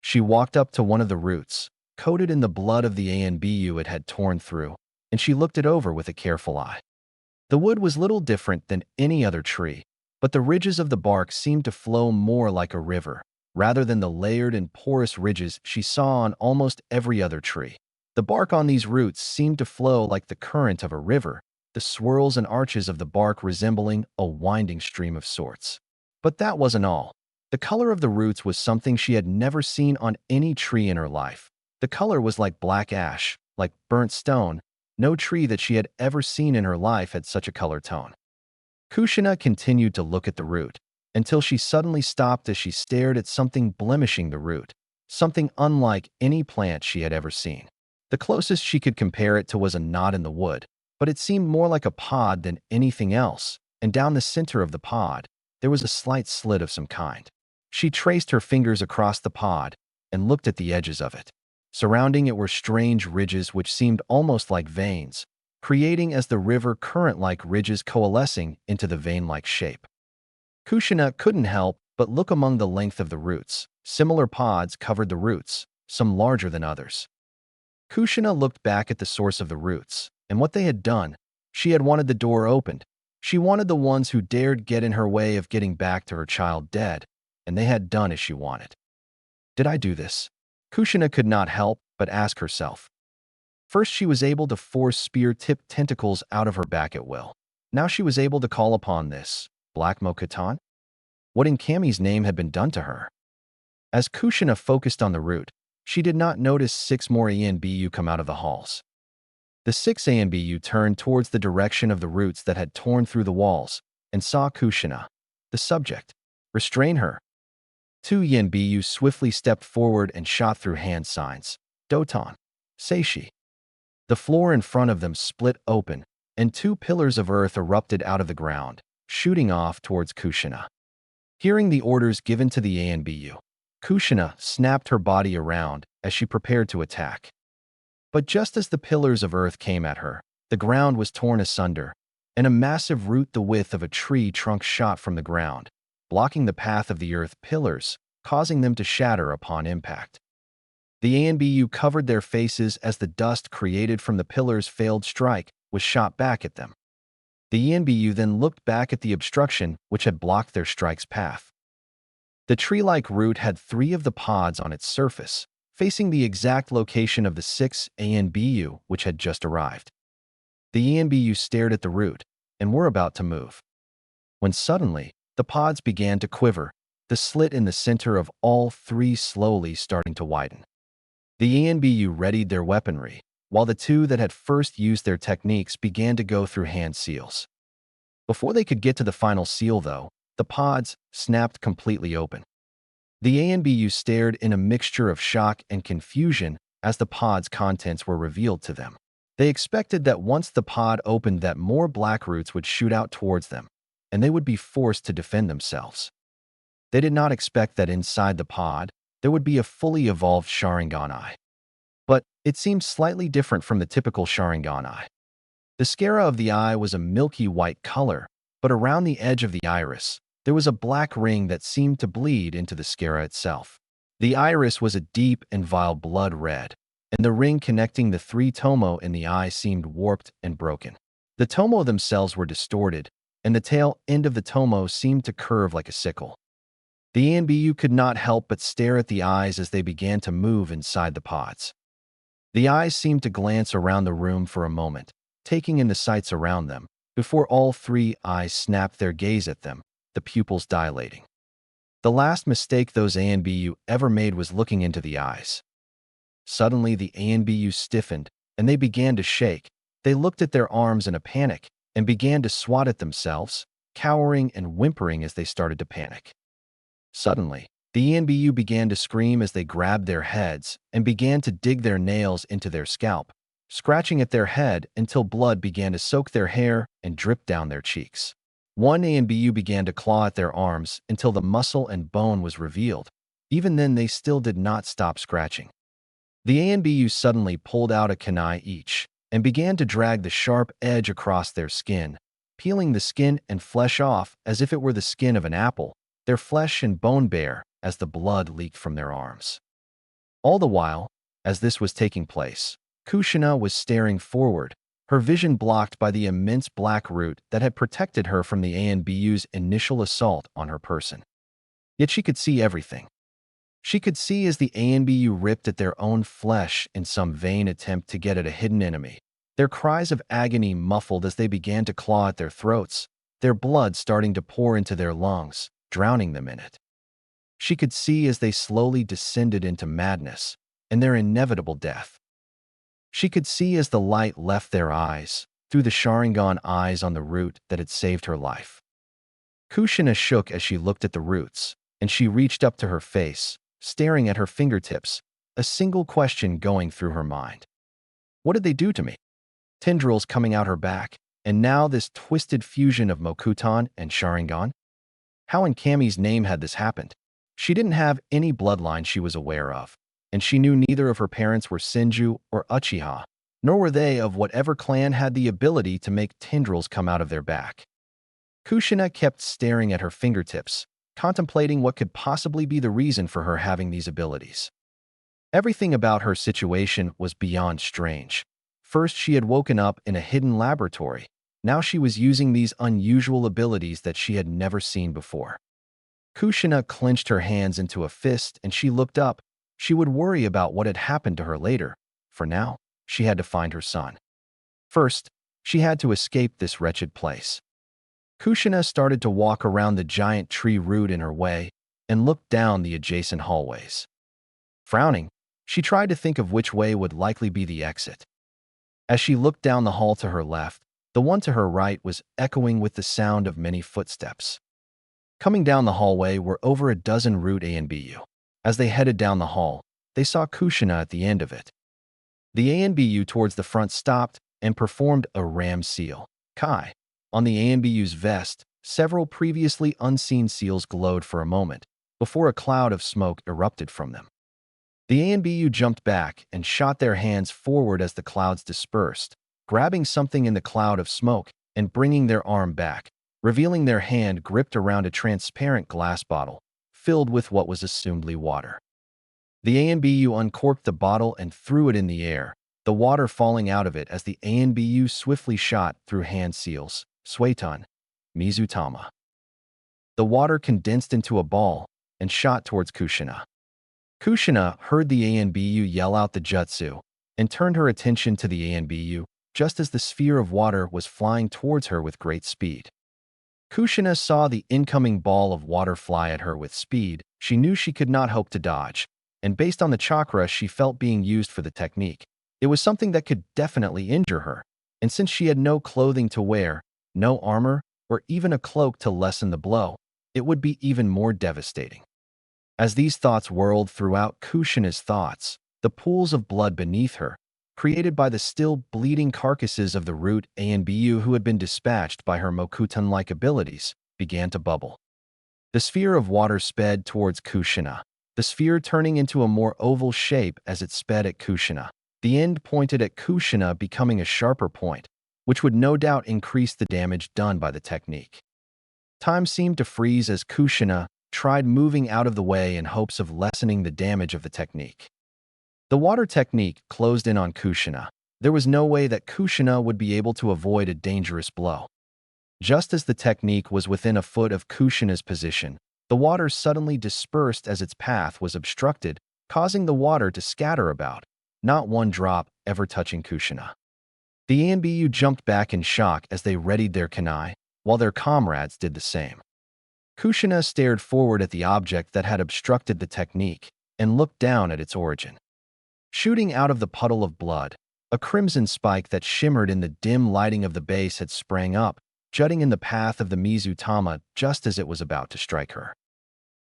She walked up to one of the roots, coated in the blood of the ANBU it had torn through, and she looked it over with a careful eye. The wood was little different than any other tree, but the ridges of the bark seemed to flow more like a river, rather than the layered and porous ridges she saw on almost every other tree. The bark on these roots seemed to flow like the current of a river, the swirls and arches of the bark resembling a winding stream of sorts. But that wasn't all. The color of the roots was something she had never seen on any tree in her life. The color was like black ash, like burnt stone. No tree that she had ever seen in her life had such a color tone. Kushina continued to look at the root, until she suddenly stopped as she stared at something blemishing the root, something unlike any plant she had ever seen. The closest she could compare it to was a knot in the wood, but it seemed more like a pod than anything else, and down the center of the pod, there was a slight slit of some kind. She traced her fingers across the pod and looked at the edges of it. Surrounding it were strange ridges which seemed almost like veins, creating as the river current-like ridges coalescing into the vein-like shape. Kushina couldn't help but look among the length of the roots. Similar pods covered the roots, some larger than others. Kushina looked back at the source of the roots, and what they had done. She had wanted the door opened. She wanted the ones who dared get in her way of getting back to her child dead, and they had done as she wanted. Did I do this? Kushina could not help but ask herself. First, she was able to force spear-tipped tentacles out of her back at will. Now she was able to call upon this Black Mo-Katan? What in Kami's name had been done to her? As Kushina focused on the root, she did not notice 6 more ANBU come out of the halls. The 6 ANBU turned towards the direction of the roots that had torn through the walls and saw Kushina, the subject. Restrain her. 2 ANBU swiftly stepped forward and shot through hand signs. Doton. Seishi. The floor in front of them split open, and 2 pillars of earth erupted out of the ground, shooting off towards Kushina. Hearing the orders given to the ANBU, Kushina snapped her body around as she prepared to attack. But just as the pillars of earth came at her, the ground was torn asunder, and a massive root the width of a tree trunk shot from the ground, blocking the path of the earth pillars, causing them to shatter upon impact. The ANBU covered their faces as the dust created from the pillars' failed strike was shot back at them. The ANBU then looked back at the obstruction which had blocked their strike's path. The tree-like root had 3 of the pods on its surface, facing the exact location of the 6 ANBU which had just arrived. The ANBU stared at the root and were about to move, when suddenly the pods began to quiver, the slit in the center of all 3 slowly starting to widen. The ANBU readied their weaponry, while the 2 that had first used their techniques began to go through hand seals. Before they could get to the final seal, though, the pods snapped completely open. The ANBU stared in a mixture of shock and confusion as the pod's contents were revealed to them. They expected that once the pod opened that more black roots would shoot out towards them, and they would be forced to defend themselves. They did not expect that inside the pod, there would be a fully evolved Sharingan eye. But it seemed slightly different from the typical Sharingan eye. The sclera of the eye was a milky white color, but around the edge of the iris, there was a black ring that seemed to bleed into the sclera itself. The iris was a deep and vile blood red, and the ring connecting the 3 tomo in the eye seemed warped and broken. The tomo themselves were distorted, and the tail end of the tomo seemed to curve like a sickle. The ANBU could not help but stare at the eyes as they began to move inside the pods. The eyes seemed to glance around the room for a moment, taking in the sights around them, before all 3 eyes snapped their gaze at them, the pupils dilating. The last mistake those ANBU ever made was looking into the eyes. Suddenly, the ANBU stiffened, and they began to shake. They looked at their arms in a panic and began to swat at themselves, cowering and whimpering as they started to panic. Suddenly, the ENBU began to scream as they grabbed their heads and began to dig their nails into their scalp, scratching at their head until blood began to soak their hair and drip down their cheeks. One ENBU began to claw at their arms until the muscle and bone was revealed. Even then, they still did not stop scratching. The ANBU suddenly pulled out a kunai each and began to drag the sharp edge across their skin, peeling the skin and flesh off as if it were the skin of an apple, their flesh and bone bare as the blood leaked from their arms. All the while, as this was taking place, Kushina was staring forward, her vision blocked by the immense black root that had protected her from the ANBU's initial assault on her person. Yet she could see everything. She could see as the ANBU ripped at their own flesh in some vain attempt to get at a hidden enemy, their cries of agony muffled as they began to claw at their throats, their blood starting to pour into their lungs, drowning them in it. She could see as they slowly descended into madness and their inevitable death. She could see as the light left their eyes, through the Sharingan eyes on the root that had saved her life. Kushina shook as she looked at the roots, and she reached up to her face, staring at her fingertips, a single question going through her mind. What did they do to me? Tendrils coming out her back, and now this twisted fusion of Mokuton and Sharingan? How in Kami's name had this happened? She didn't have any bloodline she was aware of, and she knew neither of her parents were Senju or Uchiha, nor were they of whatever clan had the ability to make tendrils come out of their back. Kushina kept staring at her fingertips, contemplating what could possibly be the reason for her having these abilities. Everything about her situation was beyond strange. First, she had woken up in a hidden laboratory. Now she was using these unusual abilities that she had never seen before. Kushina clenched her hands into a fist and she looked up. She would worry about what had happened to her later. For now, she had to find her son. First, she had to escape this wretched place. Kushina started to walk around the giant tree root in her way and looked down the adjacent hallways. Frowning, she tried to think of which way would likely be the exit. As she looked down the hall to her left, the one to her right was echoing with the sound of many footsteps. Coming down the hallway were over a dozen root ANBU. As they headed down the hall, they saw Kushina at the end of it. The ANBU towards the front stopped and performed a ram seal. Kai. On the ANBU's vest, several previously unseen seals glowed for a moment, before a cloud of smoke erupted from them. The ANBU jumped back and shot their hands forward as the clouds dispersed, grabbing something in the cloud of smoke and bringing their arm back, revealing their hand gripped around a transparent glass bottle, filled with what was assumedly water. The ANBU uncorked the bottle and threw it in the air, the water falling out of it as the ANBU swiftly shot through hand seals. Suiton, Mizutama. The water condensed into a ball and shot towards Kushina. Kushina heard the ANBU yell out the jutsu and turned her attention to the ANBU just as the sphere of water was flying towards her with great speed. Kushina saw the incoming ball of water fly at her with speed. She knew she could not hope to dodge, and based on the chakra she felt being used for the technique, it was something that could definitely injure her, and since she had no clothing to wear, no armor, or even a cloak to lessen the blow, it would be even more devastating. As these thoughts whirled throughout Kushina's thoughts, the pools of blood beneath her, created by the still bleeding carcasses of the root ANBU who had been dispatched by her Mokuton-like abilities, began to bubble. The sphere of water sped towards Kushina, the sphere turning into a more oval shape as it sped at Kushina, the end pointed at Kushina becoming a sharper point, which would no doubt increase the damage done by the technique. Time seemed to freeze as Kushina tried moving out of the way in hopes of lessening the damage of the technique. The water technique closed in on Kushina. There was no way that Kushina would be able to avoid a dangerous blow. Just as the technique was within a foot of Kushina's position, the water suddenly dispersed as its path was obstructed, causing the water to scatter about, not one drop ever touching Kushina. The ANBU jumped back in shock as they readied their kunai, while their comrades did the same. Kushina stared forward at the object that had obstructed the technique and looked down at its origin. Shooting out of the puddle of blood, a crimson spike that shimmered in the dim lighting of the base had sprang up, jutting in the path of the Mizutama just as it was about to strike her.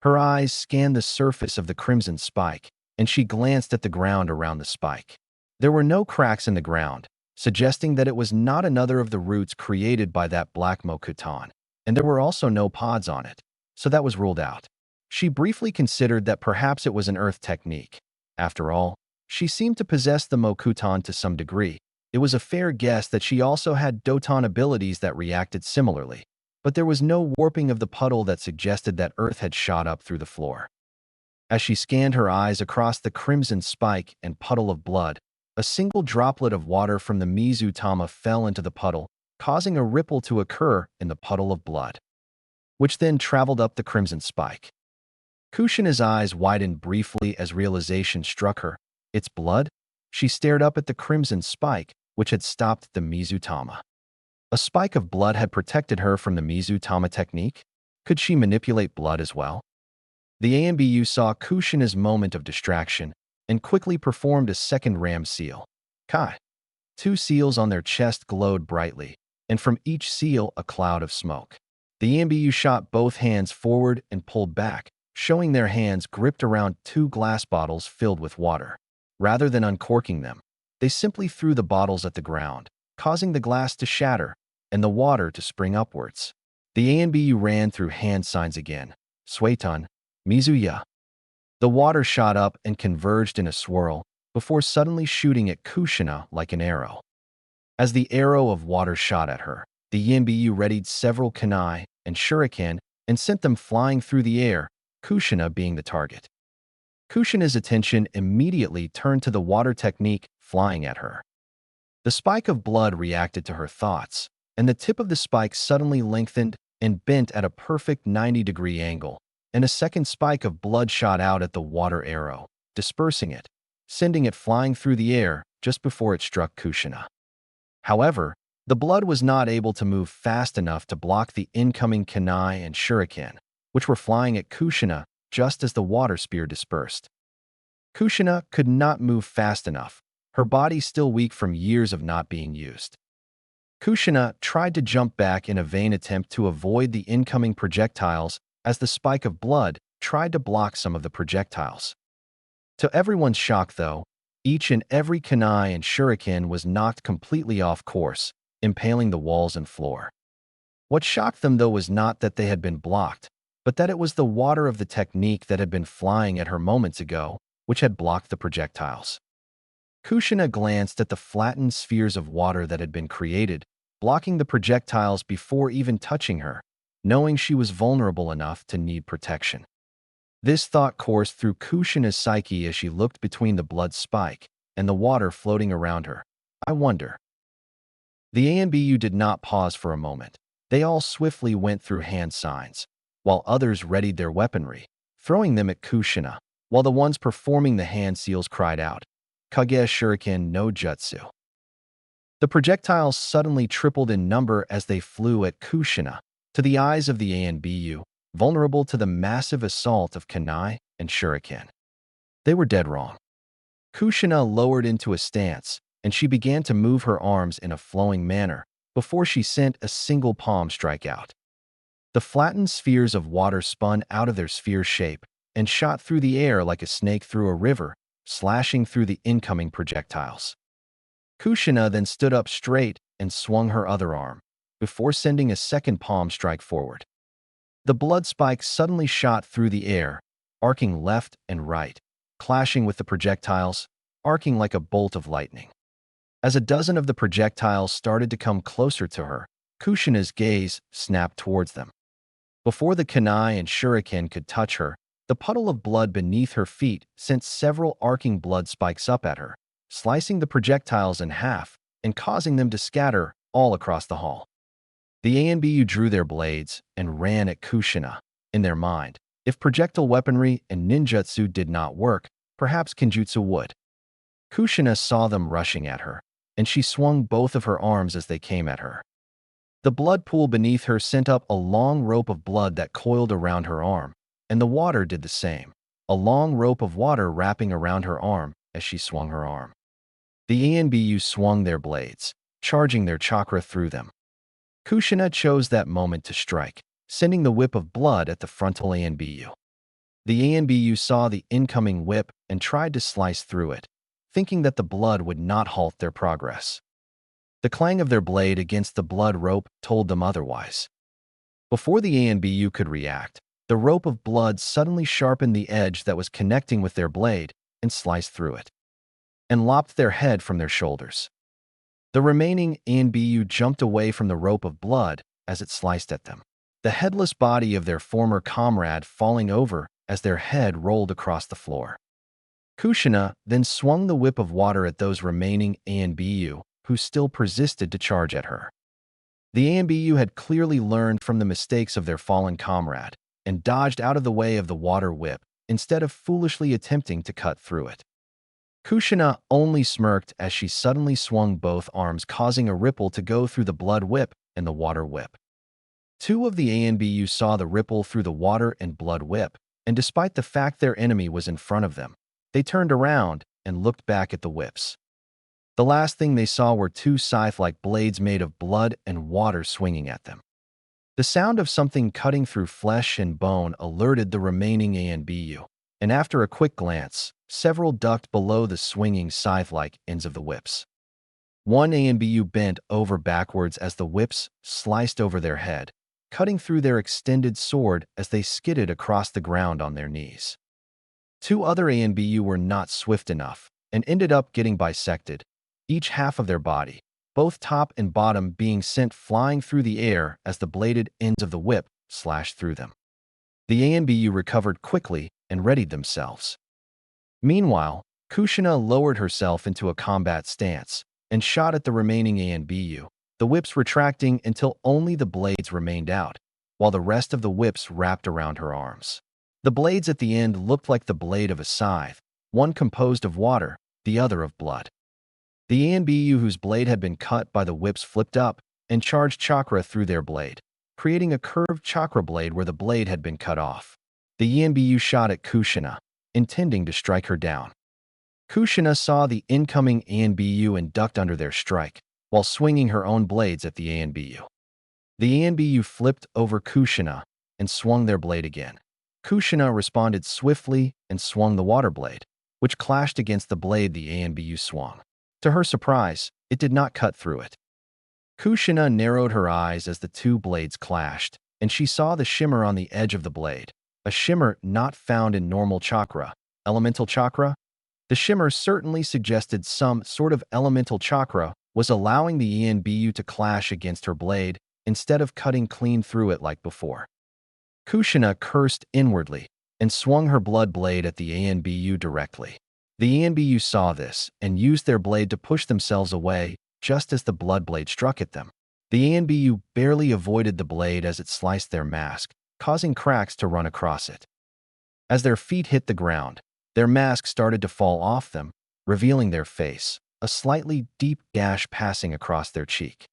Her eyes scanned the surface of the crimson spike, and she glanced at the ground around the spike. There were no cracks in the ground, suggesting that it was not another of the roots created by that black Mokutan, and there were also no pods on it, so that was ruled out. She briefly considered that perhaps it was an earth technique. After all, she seemed to possess the Mokutan to some degree. It was a fair guess that she also had Doton abilities that reacted similarly, but there was no warping of the puddle that suggested that earth had shot up through the floor. As she scanned her eyes across the crimson spike and puddle of blood, a single droplet of water from the Mizutama fell into the puddle, causing a ripple to occur in the puddle of blood, which then traveled up the crimson spike. Kushina's eyes widened briefly as realization struck her. It's blood? She stared up at the crimson spike, which had stopped the Mizutama. A spike of blood had protected her from the Mizutama technique? Could she manipulate blood as well? The AMBU saw Kushina's moment of distraction and quickly performed a second ram seal. Kai. 2 seals on their chest glowed brightly, and from each seal a cloud of smoke. The AMBU shot both hands forward and pulled back, showing their hands gripped around 2 glass bottles filled with water. Rather than uncorking them, they simply threw the bottles at the ground, causing the glass to shatter and the water to spring upwards. The AMBU ran through hand signs again. Sueton, Mizuya. The water shot up and converged in a swirl before suddenly shooting at Kushina like an arrow. As the arrow of water shot at her, the AMBU readied several kunai and shuriken and sent them flying through the air, Kushina being the target. Kushina's attention immediately turned to the water technique flying at her. The spike of blood reacted to her thoughts, and the tip of the spike suddenly lengthened and bent at a perfect 90-degree angle, and a second spike of blood shot out at the water arrow, dispersing it, sending it flying through the air just before it struck Kushina. However, the blood was not able to move fast enough to block the incoming kunai and shuriken, which were flying at Kushina just as the water spear dispersed. Kushina could not move fast enough, her body still weak from years of not being used. Kushina tried to jump back in a vain attempt to avoid the incoming projectiles as the spike of blood tried to block some of the projectiles. To everyone's shock, though, each and every kunai and shuriken was knocked completely off course, impaling the walls and floor. What shocked them, though, was not that they had been blocked, but that it was the water of the technique that had been flying at her moments ago, which had blocked the projectiles. Kushina glanced at the flattened spheres of water that had been created, blocking the projectiles before even touching her, knowing she was vulnerable enough to need protection. This thought coursed through Kushina's psyche as she looked between the blood spike and the water floating around her. I wonder. The AMBU did not pause for a moment. They all swiftly went through hand signs, while others readied their weaponry, throwing them at Kushina, while the ones performing the hand seals cried out, Kage Shuriken no Jutsu. The projectiles suddenly tripled in number as they flew at Kushina, to the eyes of the ANBU, vulnerable to the massive assault of kunai and shuriken. They were dead wrong. Kushina lowered into a stance, and she began to move her arms in a flowing manner before she sent a single palm strike out. The flattened spheres of water spun out of their sphere shape and shot through the air like a snake through a river, slashing through the incoming projectiles. Kushina then stood up straight and swung her other arm, before sending a second palm strike forward. The blood spike suddenly shot through the air, arcing left and right, clashing with the projectiles, arcing like a bolt of lightning. As a dozen of the projectiles started to come closer to her, Kushina's gaze snapped towards them. Before the kunai and shuriken could touch her, the puddle of blood beneath her feet sent several arcing blood spikes up at her, slicing the projectiles in half and causing them to scatter all across the hall. The ANBU drew their blades and ran at Kushina. In their mind, if projectile weaponry and ninjutsu did not work, perhaps kenjutsu would. Kushina saw them rushing at her, and she swung both of her arms as they came at her. The blood pool beneath her sent up a long rope of blood that coiled around her arm, and the water did the same, a long rope of water wrapping around her arm as she swung her arm. The ANBU swung their blades, charging their chakra through them. Kushina chose that moment to strike, sending the whip of blood at the frontal ANBU. The ANBU saw the incoming whip and tried to slice through it, thinking that the blood would not halt their progress. The clang of their blade against the blood rope told them otherwise. Before the ANBU could react, the rope of blood suddenly sharpened the edge that was connecting with their blade and sliced through it, and lopped their head from their shoulders. The remaining ANBU jumped away from the rope of blood as it sliced at them, the headless body of their former comrade falling over as their head rolled across the floor. Kushina then swung the whip of water at those remaining ANBU who still persisted to charge at her. The ANBU had clearly learned from the mistakes of their fallen comrade and dodged out of the way of the water whip instead of foolishly attempting to cut through it. Kushina only smirked as she suddenly swung both arms, causing a ripple to go through the blood whip and the water whip. Two of the ANBU saw the ripple through the water and blood whip, and despite the fact their enemy was in front of them, they turned around and looked back at the whips. The last thing they saw were two scythe-like blades made of blood and water swinging at them. The sound of something cutting through flesh and bone alerted the remaining ANBU, and after a quick glance, several ducked below the swinging scythe-like ends of the whips. One ANBU bent over backwards as the whips sliced over their head, cutting through their extended sword as they skidded across the ground on their knees. Two other ANBU were not swift enough and ended up getting bisected, each half of their body, both top and bottom, being sent flying through the air as the bladed ends of the whip slashed through them. The ANBU recovered quickly and readied themselves. Meanwhile, Kushina lowered herself into a combat stance and shot at the remaining ANBU, the whips retracting until only the blades remained out, while the rest of the whips wrapped around her arms. The blades at the end looked like the blade of a scythe, one composed of water, the other of blood. The ANBU whose blade had been cut by the whips flipped up and charged chakra through their blade, creating a curved chakra blade where the blade had been cut off. The ANBU shot at Kushina, intending to strike her down. Kushina saw the incoming ANBU and ducked under their strike, while swinging her own blades at the ANBU. The ANBU flipped over Kushina and swung their blade again. Kushina responded swiftly and swung the water blade, which clashed against the blade the ANBU swung. To her surprise, it did not cut through it. Kushina narrowed her eyes as the two blades clashed, and she saw the shimmer on the edge of the blade, a shimmer not found in normal chakra. Elemental chakra? The shimmer certainly suggested some sort of elemental chakra was allowing the ANBU to clash against her blade instead of cutting clean through it like before. Kushina cursed inwardly and swung her blood blade at the ANBU directly. The ANBU saw this and used their blade to push themselves away just as the blood blade struck at them. The ANBU barely avoided the blade as it sliced their mask, causing cracks to run across it. As their feet hit the ground, their mask started to fall off them, revealing their face, a slightly deep gash passing across their cheek.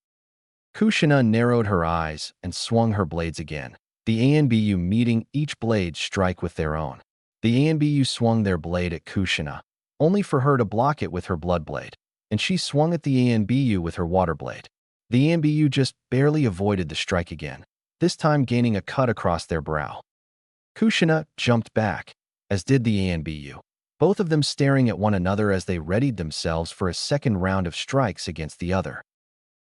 Kushina narrowed her eyes and swung her blades again, the ANBU meeting each blade strike with their own. The ANBU swung their blade at Kushina, only for her to block it with her blood blade, and she swung at the ANBU with her water blade. The ANBU just barely avoided the strike again, this time gaining a cut across their brow. Kushina jumped back, as did the ANBU, both of them staring at one another as they readied themselves for a second round of strikes against the other.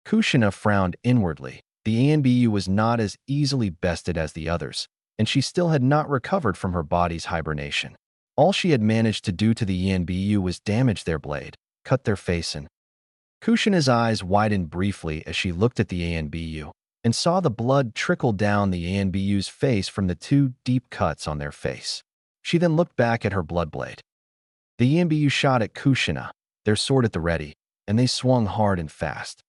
Kushina frowned inwardly. The ANBU was not as easily bested as the others, and she still had not recovered from her body's hibernation. All she had managed to do to the ANBU was damage their blade, cut their face in. Kushina's eyes widened briefly as she looked at the ANBU and saw the blood trickle down the ANBU's face from the two deep cuts on their face. She then looked back at her blood blade. The ANBU shot at Kushina, their sword at the ready, and they swung hard and fast.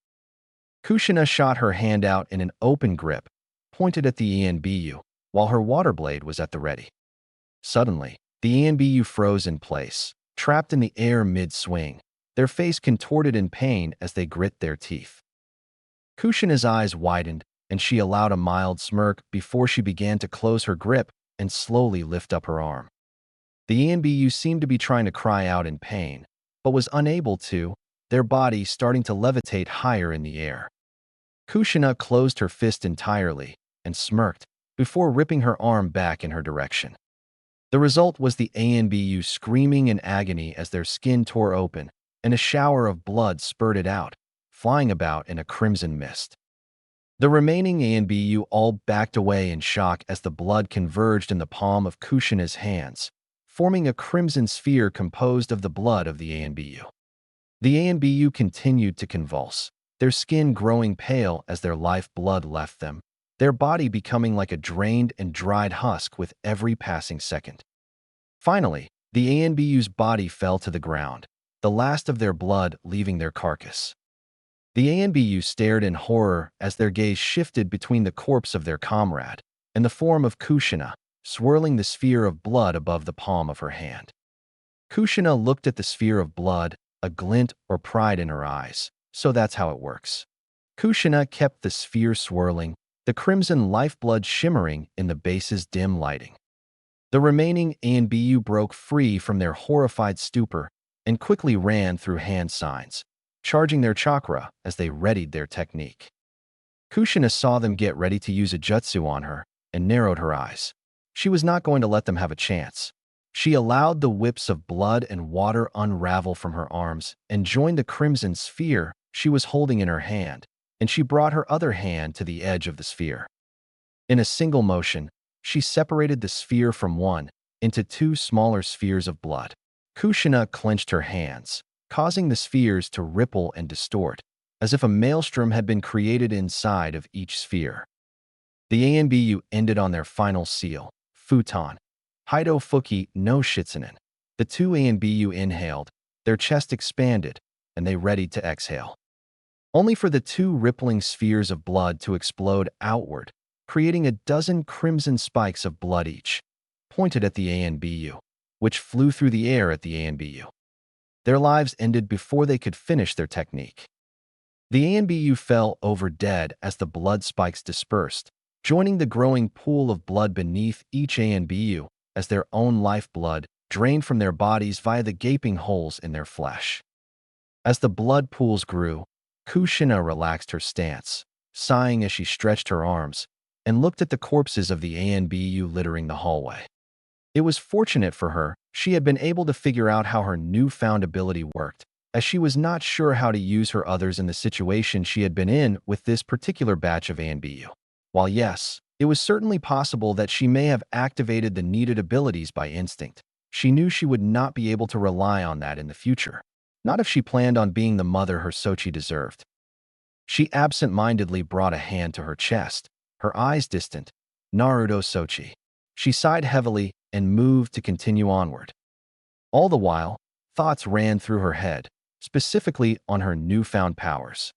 Kushina shot her hand out in an open grip, pointed at the ANBU, while her water blade was at the ready. Suddenly, the ANBU froze in place, trapped in the air mid-swing, their face contorted in pain as they grit their teeth. Kushina's eyes widened, and she allowed a mild smirk before she began to close her grip and slowly lift up her arm. The ANBU seemed to be trying to cry out in pain, but was unable to, their body starting to levitate higher in the air. Kushina closed her fist entirely and smirked before ripping her arm back in her direction. The result was the ANBU screaming in agony as their skin tore open, and a shower of blood spurted out, flying about in a crimson mist. The remaining ANBU all backed away in shock as the blood converged in the palm of Kushina's hands, forming a crimson sphere composed of the blood of the ANBU. The ANBU continued to convulse, their skin growing pale as their life blood left them, their body becoming like a drained and dried husk with every passing second. Finally, the ANBU's body fell to the ground, the last of their blood leaving their carcass. The ANBU stared in horror as their gaze shifted between the corpse of their comrade and the form of Kushina, swirling the sphere of blood above the palm of her hand. Kushina looked at the sphere of blood, a glint or pride in her eyes. So that's how it works. Kushina kept the sphere swirling, the crimson lifeblood shimmering in the base's dim lighting. The remaining ANBU broke free from their horrified stupor and quickly ran through hand signs, charging their chakra as they readied their technique. Kushina saw them get ready to use a jutsu on her and narrowed her eyes. She was not going to let them have a chance. She allowed the whips of blood and water unravel from her arms and joined the crimson sphere she was holding in her hand, and she brought her other hand to the edge of the sphere. In a single motion, she separated the sphere from one into two smaller spheres of blood. Kushina clenched her hands, causing the spheres to ripple and distort, as if a maelstrom had been created inside of each sphere. The ANBU ended on their final seal, futon. Hido Fuki no Shitsunen. The two ANBU inhaled, their chest expanded, and they readied to exhale. Only for the two rippling spheres of blood to explode outward, creating a dozen crimson spikes of blood each, pointed at the ANBU, which flew through the air at the ANBU. Their lives ended before they could finish their technique. The ANBU fell over dead as the blood spikes dispersed, joining the growing pool of blood beneath each ANBU, as their own lifeblood drained from their bodies via the gaping holes in their flesh. As the blood pools grew, Kushina relaxed her stance, sighing as she stretched her arms and looked at the corpses of the ANBU littering the hallway. It was fortunate for her she had been able to figure out how her newfound ability worked, as she was not sure how to use her others in the situation she had been in with this particular batch of ANBU. While yes, it was certainly possible that she may have activated the needed abilities by instinct, she knew she would not be able to rely on that in the future, not if she planned on being the mother her Sochi deserved. She absent-mindedly brought a hand to her chest, her eyes distant. Naruto Sochi. She sighed heavily and moved to continue onward. All the while, thoughts ran through her head, specifically on her newfound powers.